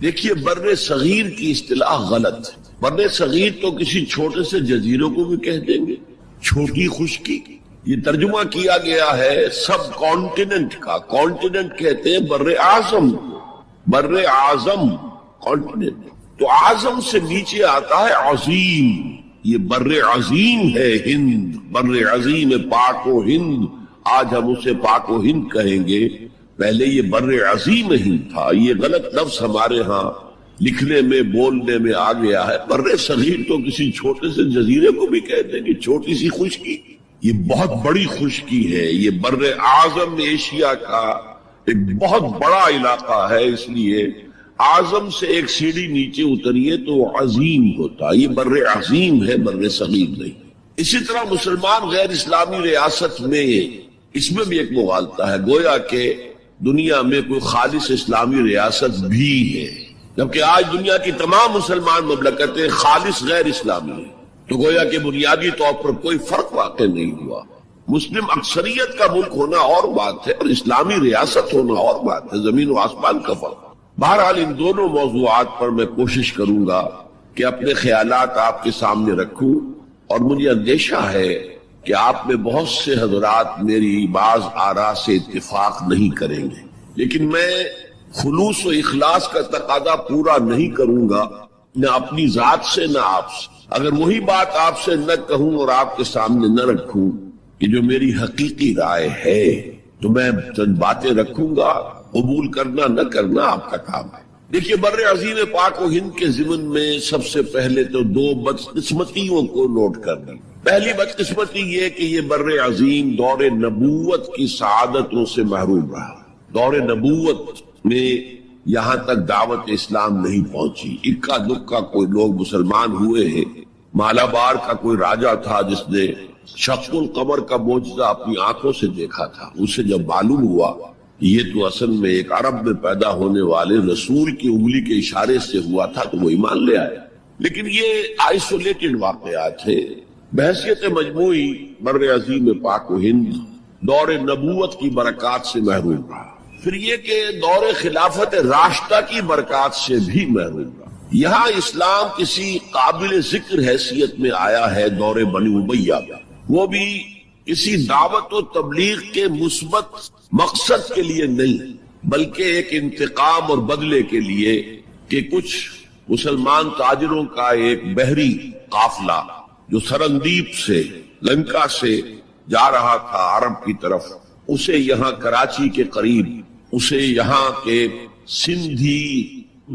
دیکھیے بر صغیر کی اصطلاح غلط ہے۔ بر صغیر تو کسی چھوٹے سے جزیرے کو بھی کہہ دیں گے، چھوٹی خشکی۔ یہ ترجمہ کیا گیا ہے سب کانٹیننٹ کا۔ کانٹیننٹ کہتے ہیں بر اعظم، بر اعظم کانٹیننٹ۔ تو اعظم سے نیچے آتا ہے عظیم، یہ بر عظیم ہے ہند، بر عظیم پاک و ہند۔ آج ہم اسے پاک و ہند کہیں گے، پہلے یہ بر عظیم ہند تھا۔ یہ غلط لفظ ہمارے ہاں لکھنے میں بولنے میں آ گیا ہے۔ بر صغیر تو کسی چھوٹے سے جزیرے کو بھی کہتے ہیں کہ چھوٹی سی خشکی، یہ بہت بڑی خشکی ہے۔ یہ بر اعظم ایشیا کا ایک بہت بڑا علاقہ ہے، اس لیے اعظم سے ایک سیڑھی نیچے اتریے تو عظیم ہوتا۔ یہ بر عظیم ہے، بر صغیر نہیں۔ اسی طرح مسلمان غیر اسلامی ریاست میں اس میں بھی ایک مغالطہ ہے، گویا کہ دنیا میں کوئی خالص اسلامی ریاست بھی ہے، جبکہ آج دنیا کی تمام مسلمان مملکتیں خالص غیر اسلامی ہیں۔ تو گویا کہ بنیادی طور پر کوئی فرق واقع نہیں ہوا۔ مسلم اکثریت کا ملک ہونا اور بات ہے، اور اسلامی ریاست ہونا اور بات ہے، زمین و آسمان کا فرق۔ بہرحال ان دونوں موضوعات پر میں کوشش کروں گا کہ اپنے خیالات آپ کے سامنے رکھوں، اور مجھے اندیشہ ہے کہ آپ میں بہت سے حضرات میری بعض آراء سے اتفاق نہیں کریں گے، لیکن میں خلوص و اخلاص کا تقاضا پورا نہیں کروں گا، نہ اپنی ذات سے نہ آپ سے۔ اگر وہی بات آپ سے نہ کہوں اور آپ کے سامنے نہ رکھوں کہ جو میری حقیقی رائے ہے، تو میں چند باتیں رکھوں گا، قبول کرنا نہ کرنا آپ کا کام ہے۔ دیکھیے بر عظیم پاک و ہند کے ضمن میں سب سے پہلے تو دو بدقسمتیوں کو نوٹ کرنا۔ پہلی بدقسمتی یہ کہ یہ بر عظیم دور نبوت کی سعادتوں سے محروم رہا۔ دور نبوت میں یہاں تک دعوت اسلام نہیں پہنچی، اکا دکا کوئی لوگ مسلمان ہوئے ہیں۔ مالابار کا کوئی راجہ تھا جس نے شق القمر کا معجزہ اپنی آنکھوں سے دیکھا تھا، اسے جب معلوم ہوا یہ تو اصل میں ایک عرب میں پیدا ہونے والے رسول کی انگلی کے اشارے سے ہوا تھا، تو وہ ایمان لے آیا۔ لیکن یہ آئسولیٹڈ واقعات ہیں۔ بحیثیت مجموعی بر عظیم پاک و ہند دور نبوت کی برکات سے محروم رہا۔ پھر یہ کہ دور خلافت راشدہ کی برکات سے بھی محروم رہا۔ یہاں اسلام کسی قابل ذکر حیثیت میں آیا ہے دور بنی امیہ میں، وہ بھی کسی دعوت و تبلیغ کے مثبت مقصد کے لیے نہیں، بلکہ ایک انتقام اور بدلے کے لیے کہ کچھ مسلمان تاجروں کا ایک بحری قافلہ جو سرندیپ سے لنکا سے جا رہا تھا عرب کی طرف، اسے یہاں کراچی کے قریب اسے یہاں کے سندھی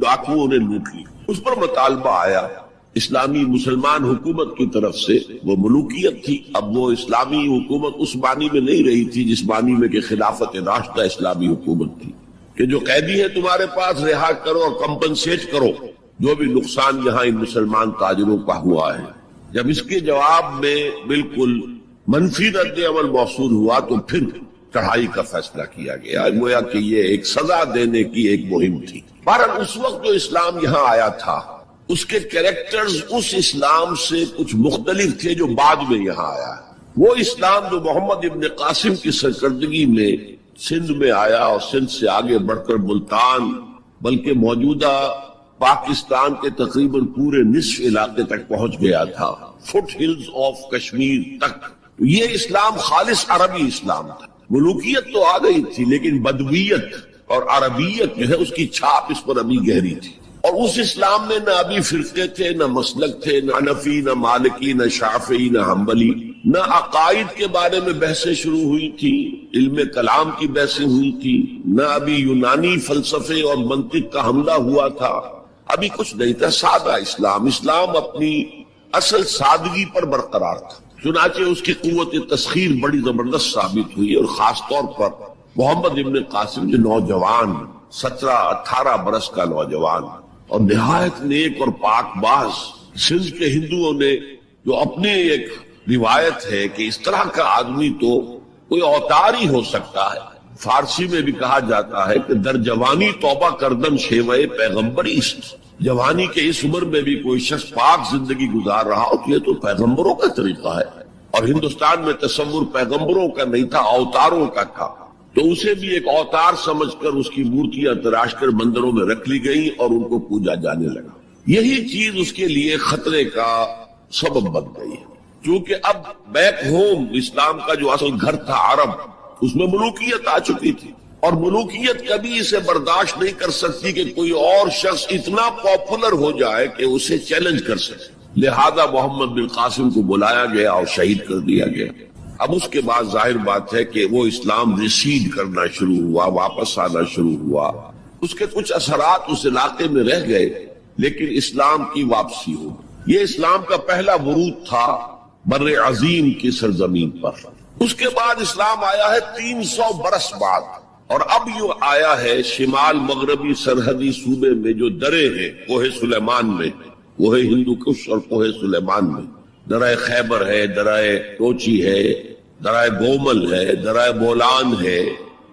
ڈاکوؤں نے لوٹ لی۔ اس پر مطالبہ آیا اسلامی مسلمان حکومت کی طرف سے، وہ ملوکیت تھی، اب وہ اسلامی حکومت اس معنی میں نہیں رہی تھی جس معنی میں کہ خلافت راشدہ اسلامی حکومت تھی، کہ جو قیدی ہے تمہارے پاس رہا کرو اور کمپنسیٹ کرو جو بھی نقصان یہاں ان مسلمان تاجروں کا ہوا ہے۔ جب اس کے جواب میں بالکل منفی رد عمل موصول ہوا تو پھر چڑھائی کا فیصلہ کیا گیا، گویا کہ یہ ایک سزا دینے کی ایک مہم تھی۔ بہرحال اس وقت جو اسلام یہاں آیا تھا اس کے کریکٹرز اس اسلام سے کچھ مختلف تھے جو بعد میں یہاں آیا ہے۔ وہ اسلام جو محمد ابن قاسم کی سرکردگی میں سندھ میں آیا اور سندھ سے آگے بڑھ کر ملتان بلکہ موجودہ پاکستان کے تقریباً پورے نصف علاقے تک پہنچ گیا تھا، فٹ ہلز آف کشمیر تک، یہ اسلام خالص عربی اسلام تھا۔ ملوکیت تو آ گئی تھی لیکن بدویت اور عربیت جو ہے اس کی چھاپ اس پر ابھی گہری تھی۔ اور اس اسلام میں نہ ابھی فرقے تھے، نہ مسلک تھے، نہ حنفی، نہ مالکی، نہ شافعی، نہ حنبلی، نہ عقائد کے بارے میں بحثیں شروع ہوئی تھی، علم کلام کی بحثیں ہوئی تھی، نہ ابھی یونانی فلسفے اور منطق کا حملہ ہوا تھا، ابھی کچھ نہیں تھا، سادہ اسلام۔ اسلام اپنی اصل سادگی پر برقرار تھا، چنانچہ اس کی قوت تسخیر بڑی زبردست ثابت ہوئی، اور خاص طور پر محمد ابن قاسم جو نوجوان 17-18 برس کا نوجوان اور نہایت نیک اور پاک باز، سندھ کے ہندوؤں نے جو اپنی ایک روایت ہے کہ اس طرح کا آدمی تو کوئی اوتار ہی ہو سکتا ہے، فارسی میں بھی کہا جاتا ہے کہ در جوانی توبہ کردن شیوے پیغمبری است، جوانی کے اس عمر میں بھی کوئی شخص پاک زندگی گزار رہا ہو تو یہ تو پیغمبروں کا طریقہ ہے، اور ہندوستان میں تصور پیغمبروں کا نہیں تھا، اوتاروں کا تھا۔ تو اسے بھی ایک اوتار سمجھ کر اس کی مورتیاں تراش کر مندروں میں رکھ لی گئی اور ان کو پوجا جانے لگا۔ یہی چیز اس کے لیے خطرے کا سبب بن گئی ہے، کیونکہ اب بیک ہوم اسلام کا جو اصل گھر تھا عرب، اس میں ملوکیت آ چکی تھی، اور ملوکیت کبھی اسے برداشت نہیں کر سکتی کہ کوئی اور شخص اتنا پاپولر ہو جائے کہ اسے چیلنج کر سکے۔ لہذا محمد بن قاسم کو بلایا گیا اور شہید کر دیا گیا۔ اب اس کے بعد ظاہر بات ہے کہ وہ اسلام ریسیڈ کرنا شروع ہوا، واپس آنا شروع ہوا، اس کے کچھ اثرات اس علاقے میں رہ گئے، لیکن اسلام کی واپسی ہو۔ یہ اسلام کا پہلا ورود تھا بر عظیم کی سرزمین پر۔ اس کے بعد اسلام آیا ہے 300 برس بعد، اور اب یہ آیا ہے شمال مغربی سرحدی صوبے میں جو درے ہیں، کوہ سلیمان میں، کوہ ہندو کش اور کوہ سلیمان میں، درائے خیبر ہے، درائے ٹوچی ہے، درائے گومل ہے، درائے بولان ہے،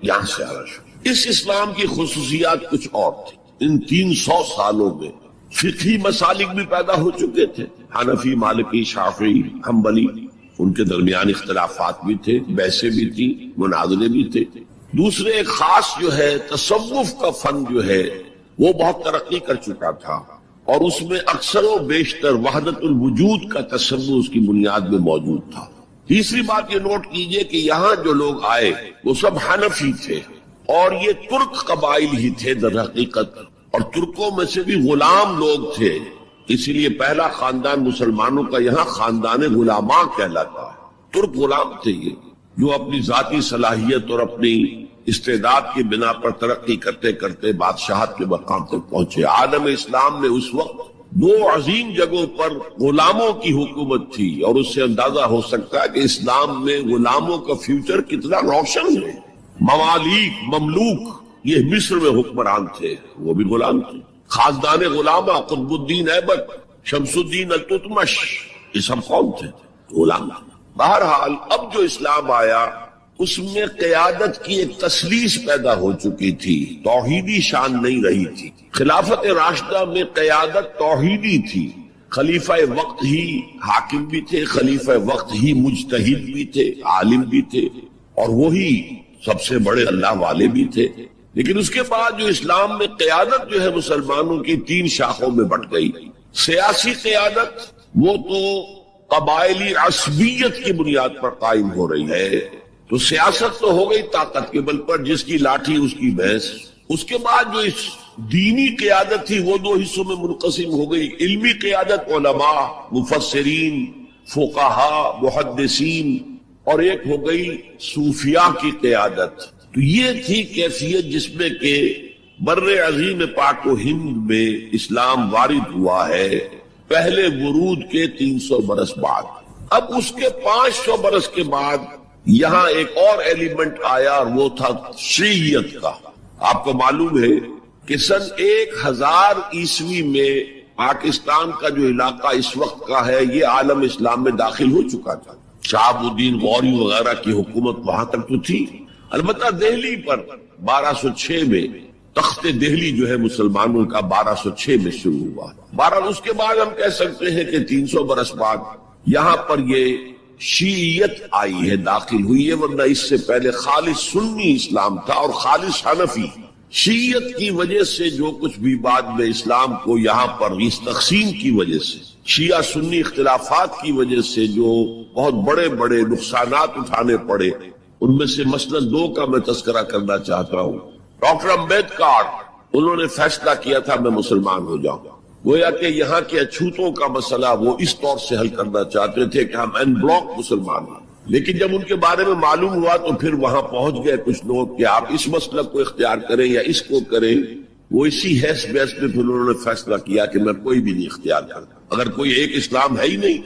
یہاں سے آنا شروع۔ اس اسلام کی خصوصیات کچھ اور تھی۔ ان 300 سالوں میں فقہی مسالک بھی پیدا ہو چکے تھے، حنفی، مالکی، شافعی، حنبلی، ان کے درمیان اختلافات بھی تھے، بحثیں بھی تھی، مناظرے بھی تھے۔ دوسرے ایک خاص جو ہے تصوف کا فن جو ہے وہ بہت ترقی کر چکا تھا، اور اس میں اکثر و بیشتر وحدت الوجود کا تصور اس کی بنیاد میں موجود تھا۔ تیسری بات یہ نوٹ کیجئے کہ یہاں جو لوگ آئے وہ سب حنفی تھے، اور یہ ترک قبائل ہی تھے در حقیقت، اور ترکوں میں سے بھی غلام لوگ تھے، اسی لیے پہلا خاندان مسلمانوں کا یہاں خاندان غلاماں کہلاتا ہے۔ ترک غلام تھے یہ، جو اپنی ذاتی صلاحیت اور اپنی استعداد کی بنا پر ترقی کرتے کرتے بادشاہت کے مقام تک پہنچے۔ عالم اسلام میں اس وقت 2 عظیم جگہوں پر غلاموں کی حکومت تھی، اور اس سے اندازہ ہو سکتا ہے کہ اسلام میں غلاموں کا فیوچر کتنا روشن ہے۔ ممالک، مملوک، یہ مصر میں حکمران تھے، وہ بھی غلام تھے۔ خاصدان غلامہ، قطب الدین ایبک، شمس الدین التتمش، یہ سب کون تھے؟ غلام۔ بہرحال اب جو اسلام آیا اس میں قیادت کی ایک تسلیس پیدا ہو چکی تھی، توحیدی شان نہیں رہی تھی۔ خلافت راشدہ میں قیادت توحیدی تھی، خلیفہ وقت ہی حاکم بھی تھے، خلیفہ وقت ہی مجتہد بھی تھے، عالم بھی تھے، اور وہی سب سے بڑے اللہ والے بھی تھے۔ لیکن اس کے بعد جو اسلام میں قیادت جو ہے مسلمانوں کی 3 شاخوں میں بٹ گئی۔ سیاسی قیادت وہ تو قبائلی عصبیت کی بنیاد پر قائم ہو رہی ہے، تو سیاست تو ہو گئی طاقت کے بل پر، جس کی لاٹھی اس کی بھینس۔ اس کے بعد جو اس دینی قیادت تھی وہ 2 حصوں میں منقسم ہو گئی، علمی قیادت، علماء، مفسرین، فقہاء، محدثین، اور ایک ہو گئی صوفیاء کی قیادت۔ تو یہ تھی کیفیت جس میں کہ بر عظیم پاک و ہند میں اسلام وارد ہوا ہے پہلے ورود کے 300 برس بعد۔ اب اس کے 500 برس کے بعد یہاں ایک اور ایلیمنٹ آیا، اور وہ تھا شیعیت کا۔ آپ کو معلوم ہے کہ سن 1000 عیسوی میں پاکستان کا جو علاقہ اس وقت کا ہے یہ عالم اسلام میں داخل ہو چکا تھا۔ شہاب الدین غوری وغیرہ کی حکومت وہاں تک تو تھی، البتہ دہلی پر 1206 میں تخت دہلی جو ہے مسلمانوں کا 1206 میں شروع ہوا۔ بہرحال اس کے بعد ہم کہہ سکتے ہیں کہ 300 برس بعد یہاں پر یہ شیعیت آئی ہے، داخل ہوئی ہے، ورنہ اس سے پہلے خالص سنی اسلام تھا اور خالص حنفی۔ شیعیت کی وجہ سے جو کچھ بھی بعد میں اسلام کو یہاں پر اس تقسیم کی وجہ سے، شیعہ سنی اختلافات کی وجہ سے جو بہت بڑے بڑے نقصانات اٹھانے پڑے، ان میں سے مثلا 2 کا میں تذکرہ کرنا چاہتا ہوں۔ ڈاکٹر امبیڈکر، انہوں نے فیصلہ کیا تھا میں مسلمان ہو جاؤں، گویا کہ یہاں کے اچھوتوں کا مسئلہ وہ اس طور سے حل کرنا چاہتے تھے کہ ہم ان بلاک مسلمان ہیں، لیکن جب ان کے بارے میں معلوم ہوا تو پھر وہاں پہنچ گئے کچھ لوگ کہ آپ اس مسلک کو اختیار کریں یا اس کو کریں۔ وہ اسی حیث بحث میں پھر انہوں نے فیصلہ کیا کہ میں کوئی بھی نہیں اختیار کرتا، اگر کوئی ایک اسلام ہے ہی نہیں،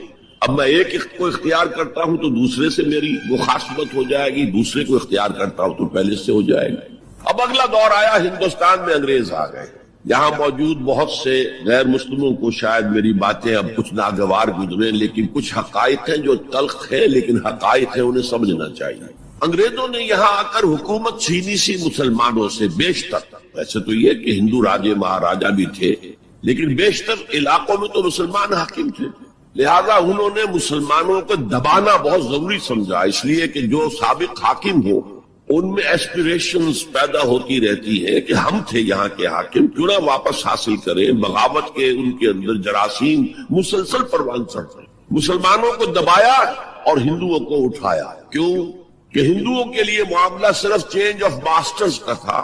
اب میں ایک کو اختیار کرتا ہوں تو دوسرے سے میری مخاصمت ہو جائے گی، دوسرے کو اختیار کرتا ہوں تو پہلے سے ہو جائے گا۔ اب اگلا دور آیا، ہندوستان میں انگریز آ گئے۔ یہاں موجود بہت سے غیر مسلموں کو شاید میری باتیں اب کچھ ناگوار گزریں، لیکن کچھ حقائق ہیں جو تلخ ہیں لیکن حقائق ہیں، انہیں سمجھنا چاہیے۔ انگریزوں نے یہاں آ کر حکومت چھینی سی مسلمانوں سے بیشتر۔ ویسے تو یہ کہ ہندو راجے مہاراجا بھی تھے، لیکن بیشتر علاقوں میں تو مسلمان حاکم تھے، لہذا انہوں نے مسلمانوں کو دبانا بہت ضروری سمجھا، اس لیے کہ جو سابق حاکم ہو ان میں ایسپریشنز پیدا ہوتی رہتی ہیں کہ ہم تھے یہاں کے حاکم، کیوں نہ واپس حاصل کریں. بغاوت کے ان کے اندر جراثیم مسلسل پروان چڑھتے، مسلمانوں کو دبایا اور ہندوؤں کو اٹھایا. کیوں کہ ہندوؤں کے لیے معاملہ صرف چینج آف ماسٹرز کا تھا،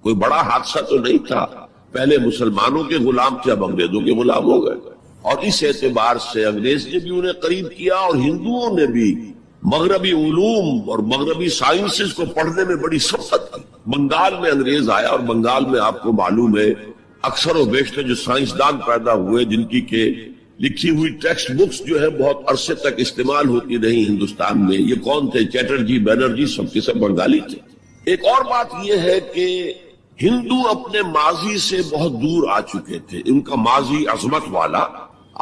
کوئی بڑا حادثہ تو نہیں تھا. پہلے مسلمانوں کے غلام تھے، اب انگریزوں کے غلام ہو گئے، اور اس اعتبار سے انگریز نے بھی انہیں قریب کیا اور ہندوؤں نے بھی مغربی علوم اور مغربی سائنسز کو پڑھنے میں بڑی سبقت کی. بنگال میں انگریز آیا، اور بنگال میں آپ کو معلوم ہے اکثر و بیشتر جو سائنسدان پیدا ہوئے جن کی کہ لکھی ہوئی ٹیکسٹ بکس جو ہے بہت عرصے تک استعمال ہوتی رہی ہندوستان میں، یہ کون تھے؟ چیٹرجی، بینرجی، سب کے سب بنگالی تھے. ایک اور بات یہ ہے کہ ہندو اپنے ماضی سے بہت دور آ چکے تھے. ان کا ماضی عظمت والا،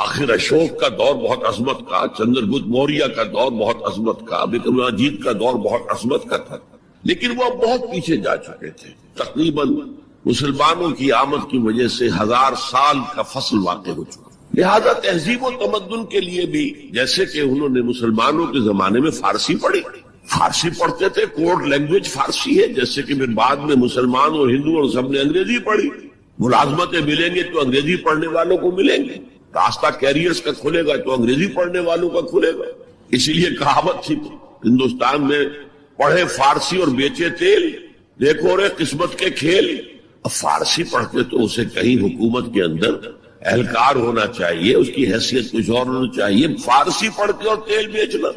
آخر اشوک کا دور بہت عظمت کا، چندر گپت موریہ کا دور بہت عظمت کا، وکرماجیت کا دور بہت عظمت کا تھا، لیکن وہ بہت پیچھے جا چکے تھے. تقریباً مسلمانوں کی آمد کی وجہ سے 1000 سال کا فصل واقع ہو چکا. لہذا تہذیب و تمدن کے لیے بھی، جیسے کہ انہوں نے مسلمانوں کے زمانے میں فارسی پڑھی، فارسی پڑھتے تھے، کوڈ لینگویج فارسی ہے، جیسے کہ پھر بعد میں مسلمان اور ہندو اور سب نے انگریزی پڑھی. ملازمتیں ملیں گے تو انگریزی پڑھنے والوں کو ملیں گے، راستہ کیریئرز کا کھلے گا تو انگریزی پڑھنے والوں کا کھلے گا. اسی لیے کہاوت تھی ہندوستان میں، پڑھے فارسی اور بیچے تیل، دیکھو رے قسمت کے کھیل. اب فارسی پڑھتے تو اسے کہیں حکومت کے اندر اہلکار ہونا چاہیے، اس کی حیثیت کچھ اور ہونا چاہیے. فارسی پڑھ کے اور تیل بیچنا.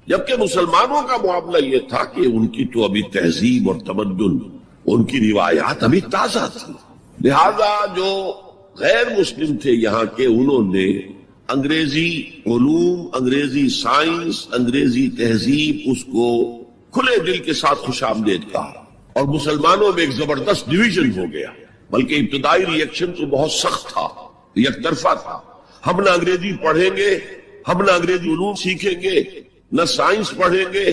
جبکہ مسلمانوں کا معاملہ یہ تھا کہ ان کی تو ابھی تہذیب اور تمدن، ان کی روایات ابھی تازہ تھی. لہذا جو غیر مسلم تھے یہاں کے، انہوں نے انگریزی علوم، انگریزی سائنس، انگریزی تہذیب، اس کو کھلے دل کے ساتھ خوش آمدید کہا. اور مسلمانوں میں ایک زبردست ڈویژن ہو گیا، بلکہ ابتدائی ریئیکشن تو بہت سخت تھا، یک طرفہ تھا. ہم نہ انگریزی پڑھیں گے، ہم نہ انگریزی علوم سیکھیں گے، نہ سائنس پڑھیں گے.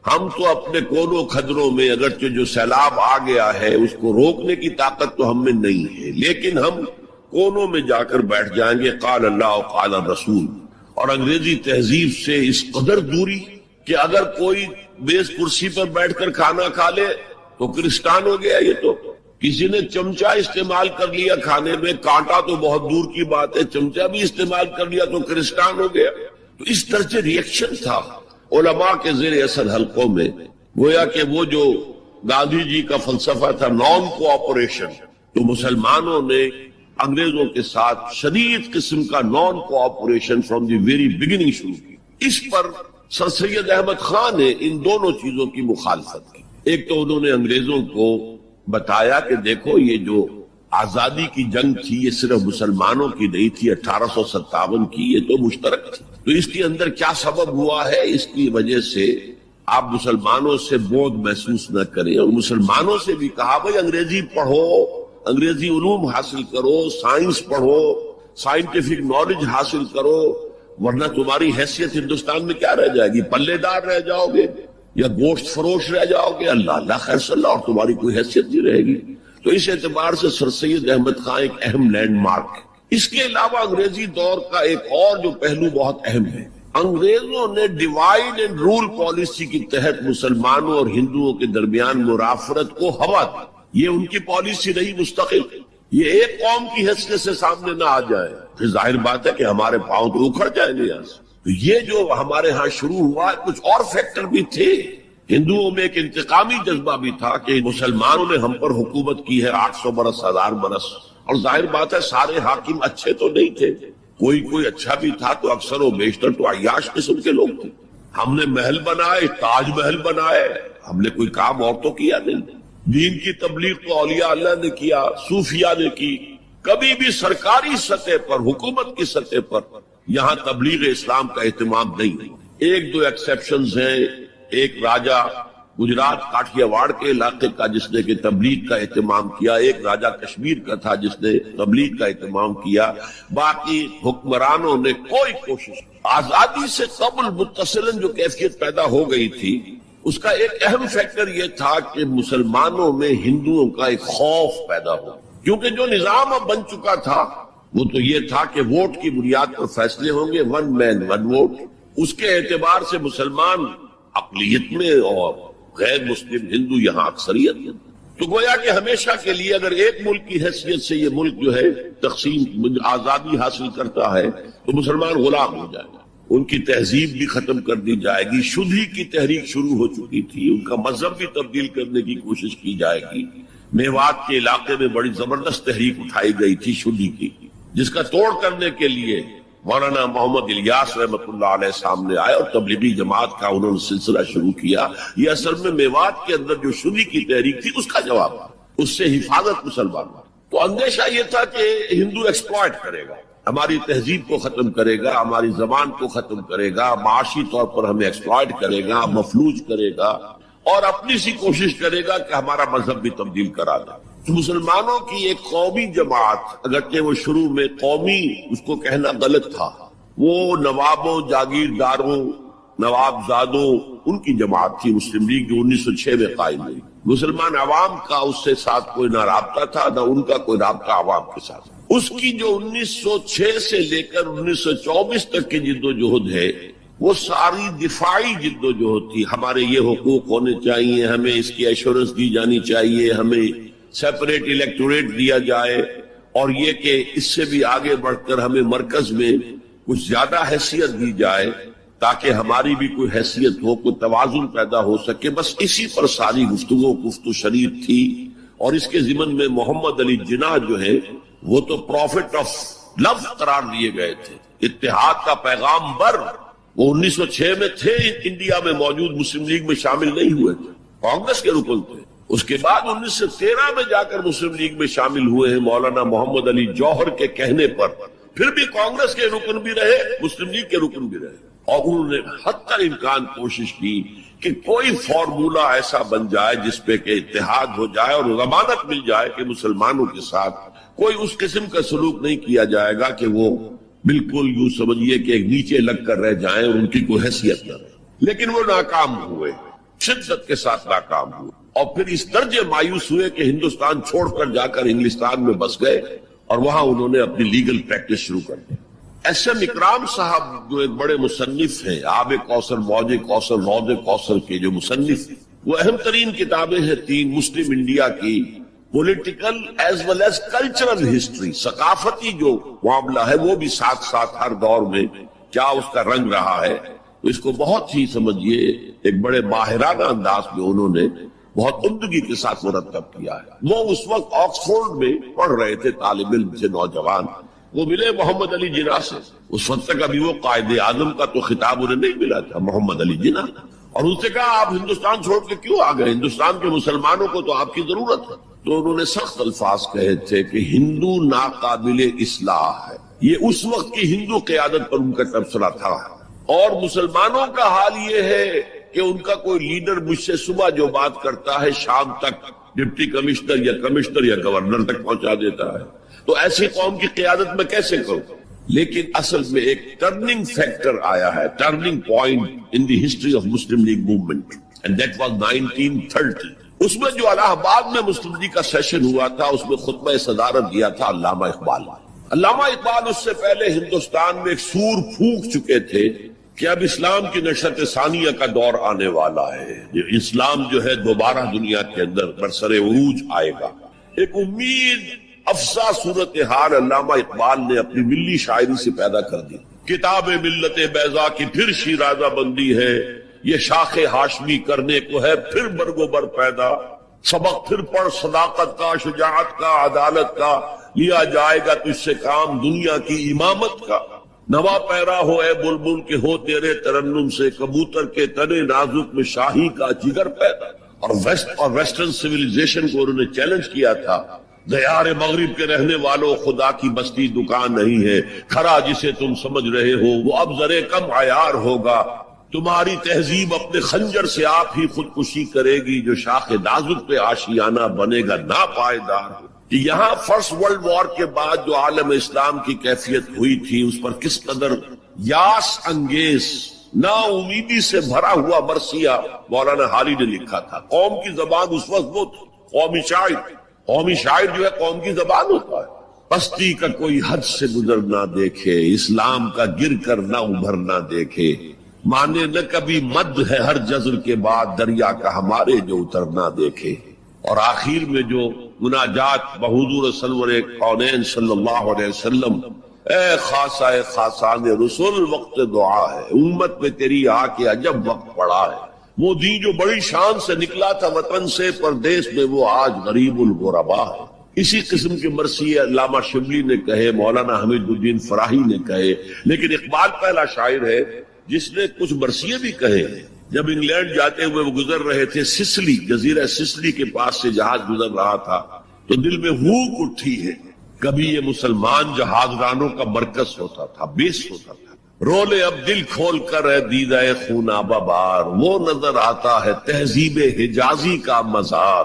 ہم تو اپنے کونوں کھدروں میں، اگرچہ جو سیلاب آ گیا ہے اس کو روکنے کی طاقت تو ہم میں نہیں ہے، لیکن ہم کونوں میں جا کر بیٹھ جائیں گے. قال اللہ و قال رسول. اور انگریزی تہذیب سے اس قدر دوری کہ اگر کوئی میز کرسی پر بیٹھ کر کھانا کھا لے تو کرسٹان ہو گیا. یہ تو کسی نے چمچہ استعمال کر لیا کھانے میں، کانٹا تو بہت دور کی بات ہے، چمچہ بھی استعمال کر لیا تو کرسٹان ہو گیا. تو اس طرح سے ریئیکشن تھا علماء کے زیر اثر حلقوں میں. گویا کہ وہ جو گاندھی جی کا فلسفہ تھا نان کوآپریشن، تو مسلمانوں نے انگریزوں کے ساتھ شدید قسم کا naan cooperation from the very beginning شروع کی. اس پر سر سید احمد خان نے ان دونوں چیزوں کی مخالفت کی. ایک تو انہوں نے انگریزوں کو بتایا کہ دیکھو یہ جو آزادی کی جنگ تھی یہ صرف مسلمانوں کی نہیں تھی، 1857 کی، یہ تو مشترک تھی. تو اس کے اندر کیا سبب ہوا ہے، اس کی وجہ سے آپ مسلمانوں سے بودھ محسوس نہ کریں. اور مسلمانوں سے بھی کہا بھائی انگریزی پڑھو، انگریزی علوم حاصل کرو، سائنس پڑھو، سائنٹیفک نالج حاصل کرو، ورنہ تمہاری حیثیت ہندوستان میں کیا رہ جائے گی؟ پلے دار رہ جاؤ گے یا گوشت فروش رہ جاؤ گے. اللہ اللہ خیر صلی اللہ، اور تمہاری کوئی حیثیت نہیں رہے گی. تو اس اعتبار سے سر سید احمد خان ایک اہم لینڈ مارک. اس کے علاوہ انگریزی دور کا ایک اور جو پہلو بہت اہم ہے، انگریزوں نے ڈیوائڈ اینڈ رول پالیسی کے تحت مسلمانوں اور ہندوؤں کے درمیان مرافرت کو ہوا دی. یہ ان کی پالیسی نہیں مستقل، یہ ایک قوم کی حیثیت سے سامنے نہ آ جائے. پھر ظاہر بات ہے کہ ہمارے پاؤں تو اکھڑ جائیں گے یہاں سے. تو یہ جو ہمارے ہاں شروع ہوا، کچھ اور فیکٹر بھی تھے. ہندوؤں میں ایک انتقامی جذبہ بھی تھا کہ مسلمانوں نے ہم پر حکومت کی ہے 800 برس، 1000 برس، اور ظاہر بات ہے سارے حاکم اچھے تو نہیں تھے، کوئی اچھا بھی تھا، تو اکثر و بیشتر تو عیاش قسم کے لوگ تھے. ہم نے محل بنائے، تاج محل بنائے، ہم نے کوئی کام اور تو کیا نہیں. دین کی تبلیغ تو اولیاء اللہ نے کیا، صوفیاء نے کی. کبھی بھی سرکاری سطح پر، حکومت کی سطح پر یہاں تبلیغ اسلام کا اہتمام نہیں. ایک دو ایکسیپشنز ہیں. ایک راجہ گجرات کاٹھیا واڑ کے علاقے کا جس نے کہ تبلیغ کا اہتمام کیا، ایک راجہ کشمیر کا تھا جس نے تبلیغ کا اہتمام کیا. باقی حکمرانوں نے کوئی کوشش. آزادی سے قبل متصلاً جو کیفیت پیدا ہو گئی تھی، اس کا ایک اہم فیکٹر یہ تھا کہ مسلمانوں میں ہندوؤں کا ایک خوف پیدا ہو، کیونکہ جو نظام اب بن چکا تھا وہ تو یہ تھا کہ ووٹ کی بنیاد پر فیصلے ہوں گے، 1 مین 1 ووٹ. اس کے اعتبار سے مسلمان اقلیت میں اور غیر مسلم ہندو یہاں اکثریت ہے۔ تو گویا کہ ہمیشہ کے لیے اگر ایک ملک کی حیثیت سے یہ ملک جو ہے تقسیم آزادی حاصل کرتا ہے تو مسلمان غلام ہو جائے گا، ان کی تہذیب بھی ختم کر دی جائے گی۔ شدھی کی تحریک شروع ہو چکی تھی، ان کا مذہب بھی تبدیل کرنے کی کوشش کی جائے گی۔ میوات کے علاقے میں بڑی زبردست تحریک اٹھائی گئی تھی شدھی کی، جس کا توڑ کرنے کے لیے مولانا محمد الیاس رحمۃ اللہ علیہ سامنے آئے اور تبلیغی جماعت کا انہوں نے سلسلہ شروع کیا۔ یہ اصل میں میوات کے اندر جو شدھی کی تحریک تھی اس کا جواب تھا، اس سے حفاظت مسلمان۔ تو اندیشہ یہ تھا کہ ہندو ایکسپلائٹ کرے گا، ہماری تہذیب کو ختم کرے گا، ہماری زبان کو ختم کرے گا، معاشی طور پر ہمیں ایکسپلائٹ کرے گا، مفلوج کرے گا، اور اپنی سی کوشش کرے گا کہ ہمارا مذہب بھی تبدیل کرا دے۔ مسلمانوں کی ایک قومی جماعت، اگرچہ وہ شروع میں قومی اس کو کہنا غلط تھا، وہ نوابوں، جاگیرداروں، نواب زادوں ان کی جماعت تھی مسلم لیگ، جو 1906 میں قائم ہوئی۔ مسلمان عوام کا اس سے ساتھ کوئی نہ رابطہ تھا، نہ ان کا کوئی رابطہ عوام کے ساتھ۔ اس کی جو 1906 سے لے کر 1924 تک کی جدوجہد ہے، وہ ساری دفاعی جدوجہد تھی۔ ہمارے یہ حقوق ہونے چاہیے، ہمیں اس کی ایشورنس دی جانی چاہیے، ہمیں سیپریٹ الیکٹوریٹ دیا جائے، اور یہ کہ اس سے بھی آگے بڑھ کر ہمیں مرکز میں کچھ زیادہ حیثیت دی جائے تاکہ ہماری بھی کوئی حیثیت ہو، کوئی توازن پیدا ہو سکے۔ بس اسی پر ساری گفت و شریف تھی۔ اور اس کے ضمن میں محمد علی جناح جو ہے وہ تو پروفٹ آف لو قرار دیے گئے تھے، اتحاد کا پیغام بر۔ وہ 1906 میں تھے انڈیا میں موجود، مسلم لیگ میں شامل نہیں ہوئے تھے، کانگریس کے رکن تھے۔ اس کے بعد 1913 میں جا کر مسلم لیگ میں شامل ہوئے ہیں مولانا محمد علی جوہر کے کہنے پر، پھر بھی کانگریس کے رکن بھی رہے، مسلم لیگ کے رکن بھی رہے، اور انہوں نے حتی الامکان کوشش کی کہ کوئی فارمولا ایسا بن جائے جس پہ کہ اتحاد ہو جائے اور ضمانت مل جائے کہ مسلمانوں کے ساتھ کوئی اس قسم کا سلوک نہیں کیا جائے گا کہ وہ بالکل یوں سمجھیے کہ ایک نیچے لگ کر رہ جائیں اور ان کی کوئی حیثیت نہ رہے۔ لیکن وہ ناکام ہوئے، شدت کے ساتھ ناکام ہوئے، اور پھر اس درجے مایوس ہوئے کہ ہندوستان چھوڑ کر جا کر انگلستان میں بس گئے، اور وہاں انہوں نے اپنی لیگل پریکٹس شروع کر دی۔ ایس ایم اکرام صاحب جو ایک بڑے مصنف ہیں، آب کوثر، موج کوثر، روض کوثر کے جو مصنف ہیں، وہ اہم ترین کتابیں ہیں تین مسلم انڈیا کی، political as well as cultural history, ثقافتی جو معاملہ ہے وہ بھی ساتھ ساتھ ہر دور میں کیا اس کا رنگ رہا ہے، تو اس کو بہت ہی سمجھیے ایک بڑے ماہرانہ انداز میں انہوں نے بہت عمدگی کے ساتھ مرتب کیا ہے۔ وہ اس وقت آکسفورڈ میں پڑھ رہے تھے، طالب علم سے نوجوان، وہ ملے محمد علی جناح سے۔ اس وقت تک ابھی وہ قائد اعظم کا تو خطاب انہیں نہیں ملا تھا، محمد علی جناح، اور ان سے کہا آپ ہندوستان چھوڑ کے کیوں آ گئے، ہندوستان کے مسلمانوں کو تو آپ کی ضرورت ہے۔ تو انہوں نے سخت الفاظ کہے تھے کہ ہندو ناقابل اصلاح ہے، یہ اس وقت کی ہندو قیادت پر ان کا تبصرہ تھا، اور مسلمانوں کا حال یہ ہے کہ ان کا کوئی لیڈر مجھ سے صبح جو بات کرتا ہے شام تک ڈپٹی کمشنر یا گورنر تک پہنچا دیتا ہے، تو ایسی قوم کی قیادت میں کیسے کروں؟ لیکن اصل میں ایک ٹرننگ فیکٹر آیا ہے، turning point in the history of Muslim league movement, and that was 1930۔ اس میں جو الہ آباد میں مسلم لیگ کا سیشن ہوا تھا، اس میں خطبہ صدارت دیا تھا علامہ اقبال۔ علامہ اقبال اس سے پہلے ہندوستان میں ایک سور پھونک چکے تھے کہ اب اسلام کی نشأت ثانیہ کا دور آنے والا ہے، اسلام جو ہے دوبارہ دنیا کے اندر برسر عروج آئے گا۔ ایک امید افزا صورتحال علامہ اقبال نے اپنی ملی شاعری سے پیدا کر دی۔ کتاب ملت بیضا کی پھر شیرازہ بندی ہے، یہ شاخ ہاشمی کرنے کو ہے پھر برگ و بر پیدا، سبق پھر پڑھ صداقت کا، شجاعت کا، عدالت کا، لیا جائے گا تجھ سے کام دنیا کی امامت کا۔ نوا پیرا ہو اے بلبل کے ہو تیرے ترنم سے، کبوتر کے تنے نازک میں شاہی کا جگر پیدا۔ اور ویسٹرن سیویلائزیشن کو انہوں نے چیلنج کیا تھا، دیار مغرب کے رہنے والوں خدا کی بستی دکان نہیں ہے، کھرا جسے تم سمجھ رہے ہو وہ اب ذرے کم عیار ہوگا، تمہاری تہذیب اپنے خنجر سے آپ ہی خودکشی کرے گی، جو شاخ نازک پہ آشیانہ بنے گا ناپائیدار۔ یہاں فرسٹ ورلڈ وار کے بعد جو عالم اسلام کی کیفیت ہوئی تھی، اس پر کس قدر یاس انگیز، نا امیدی سے بھرا ہوا مرثیہ مولانا حالی نے لکھا تھا۔ قوم کی زبان اس وقت وہ تھی، قومی شاعر جو ہے قوم کی زبان ہوتا ہے۔ پستی کا کوئی حد سے گزر نہ دیکھے، اسلام کا گر کر نہ ابھر نہ دیکھے، مانے نہ کبھی مد ہے ہر جزر کے بعد دریا کا ہمارے جو اترنا دیکھے. اور آخر میں جو مناجات بحضور سرور کونین صلی اللہ علیہ وسلم، اے خاصہ خاصان رسول وقت دعا ہے، امت میں تیری آ کے عجب وقت پڑا ہے. وہ دین جو بڑی شان سے نکلا تھا وطن سے پردیس میں، وہ آج غریب الغربا ہے. اسی قسم کے مرثیے علامہ شبلی نے کہے، مولانا حمید الدین فراہی نے کہے، لیکن اقبال پہلا شاعر ہے جس نے کچھ مرثیے بھی کہے. جب انگلینڈ جاتے ہوئے وہ گزر رہے تھے سسلی، جزیرہ سسلی کے پاس سے جہاز گزر رہا تھا تو دل میں ہوک اٹھی ہے، کبھی یہ مسلمان جہاز رانوں کا مرکز ہوتا تھا، بیس ہوتا تھا. رولے اب دل کھول کر ہے دیدہ خونابہ بار، وہ نظر آتا ہے تہذیب حجازی کا مزار.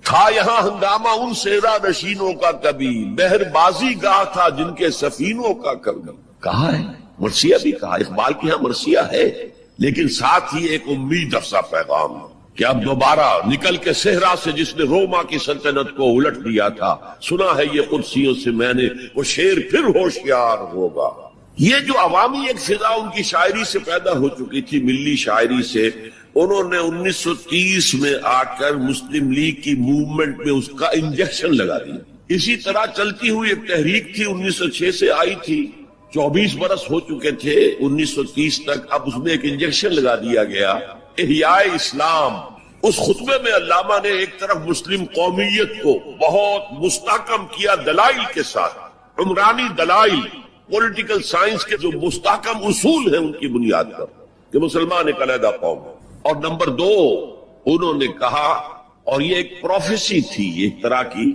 تھا یہاں ہنگامہ ان سیرا نشینوں کا کبھی، بحر بازی گاہ تھا جن کے سفینوں کا کبھی. کہا ہے مرثیہ بھی کہا، اقبال کے ہاں مرثیہ ہے، لیکن ساتھ ہی ایک امید افزا پیغام کہ اب دوبارہ نکل کے صحرا سے جس نے روما کی سلطنت کو الٹ دیا تھا، سنا ہے یہ قدسیوں سے میں نے، وہ شیر پھر ہوشیار ہوگا. یہ جو عوامی ایک فضا ان کی شاعری سے پیدا ہو چکی تھی، ملی شاعری سے، انہوں نے 1930 میں آ کر مسلم لیگ کی موومنٹ میں اس کا انجیکشن لگا دیا. اسی طرح چلتی ہوئی ایک تحریک تھی، 1906 سے آئی تھی، 24 برس ہو چکے تھے 1930 تک، اب اس میں ایک انجیکشن لگا دیا گیا، احیاء اسلام. اس خطبے میں علامہ نے ایک طرف مسلم قومیت کو بہت مستحکم کیا دلائل کے ساتھ، عمرانی دلائل، پولیٹیکل سائنس کے جو مستحکم اصول ہیں ان کی بنیاد پر کہ مسلمان ایک علیحدہ قوم ہے. اور نمبر 2 انہوں نے کہا، اور یہ ایک پروفیسی تھی، ایک طرح کی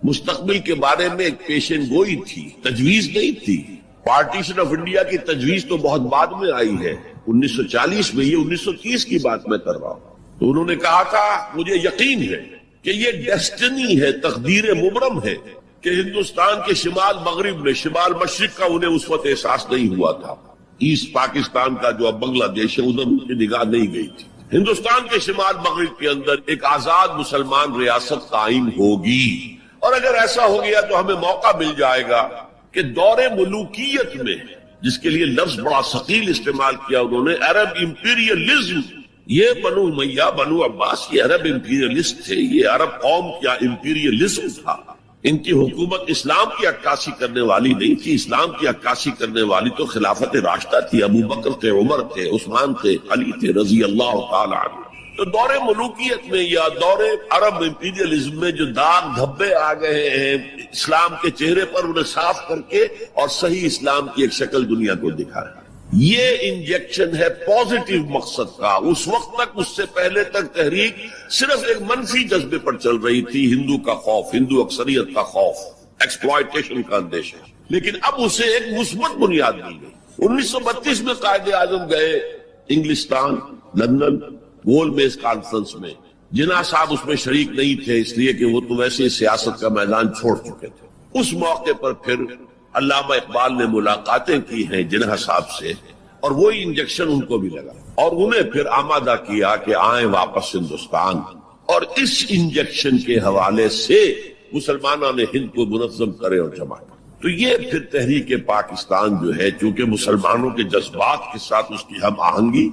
مستقبل کے بارے میں ایک پیشن گوئی تھی، تجویز نہیں تھی. پارٹیشن آف انڈیا کی تجویز تو بہت بعد میں آئی ہے، 1940 میں، یہ 1930 کی بات میں کر رہا ہوں. تو انہوں نے کہا تھا مجھے یقین ہے کہ یہ ڈیسٹنی ہے، تقدیر مبرم ہے کہ ہندوستان کے شمال مغرب میں، شمال مشرق کا انہیں اس وقت احساس نہیں ہوا تھا. ایسٹ پاکستان کا جو اب بنگلہ دیش ہے ادھر ان کی نگاہ نہیں گئی تھی. ہندوستان کے شمال مغرب کے اندر ایک آزاد مسلمان ریاست قائم ہوگی، اور اگر ایسا ہو گیا تو ہمیں موقع مل جائے گا کہ دور ملوکیت میں، جس کے لیے لفظ بڑا ثقیل استعمال کیا انہوں نے، عرب امپیریلزم. یہ بنو امیہ، بنو عباس یہ عرب امپیریلسٹ تھے، یہ عرب قوم کیا امپیریلزم تھا. ان کی حکومت اسلام کی عکاسی کرنے والی نہیں تھی، اسلام کی عکاسی کرنے والی تو خلافت راشدہ تھی، ابو بکر تھے، عمر تھے، عثمان تھے، علی تھے رضی اللہ تعالی عنہ. تو دور ملوکیت میں یا دور عرب امپیریلزم میں جو داغ دھبے آ گئے ہیں اسلام کے چہرے پر، انہیں صاف کر کے اور صحیح اسلام کی ایک شکل دنیا کو دکھایا. یہ انجیکشن ہے پازیٹیو مقصد کا. اس وقت تک، اس سے پہلے تک تحریک صرف ایک منفی جذبے پر چل رہی تھی، ہندو کا خوف، ہندو اکثریت کا خوف، ایکسپلائٹیشن کا اندیشہ. لیکن اب اسے ایک مثبت بنیاد مل گئی. 1932 میں قائد اعظم گئے انگلستان، لندن، گول میز کانفرنس میں. جناح صاحب اس میں شریک نہیں تھے، اس لیے کہ وہ تو ویسے سیاست کا میدان چھوڑ چکے تھے. اس موقع پر پھر علامہ اقبال نے ملاقاتیں کی ہیں جناح صاحب سے، اور وہی انجیکشن ان کو بھی لگا اور انہیں پھر آمادہ کیا کہ آئیں واپس ہندوستان. اور اس انجیکشن کے حوالے سے مسلمانوں نے ہند کو منظم کرے اور جمع. تو یہ پھر تحریک پاکستان جو ہے، چونکہ مسلمانوں کے جذبات کے ساتھ اس کی ہم آہنگی،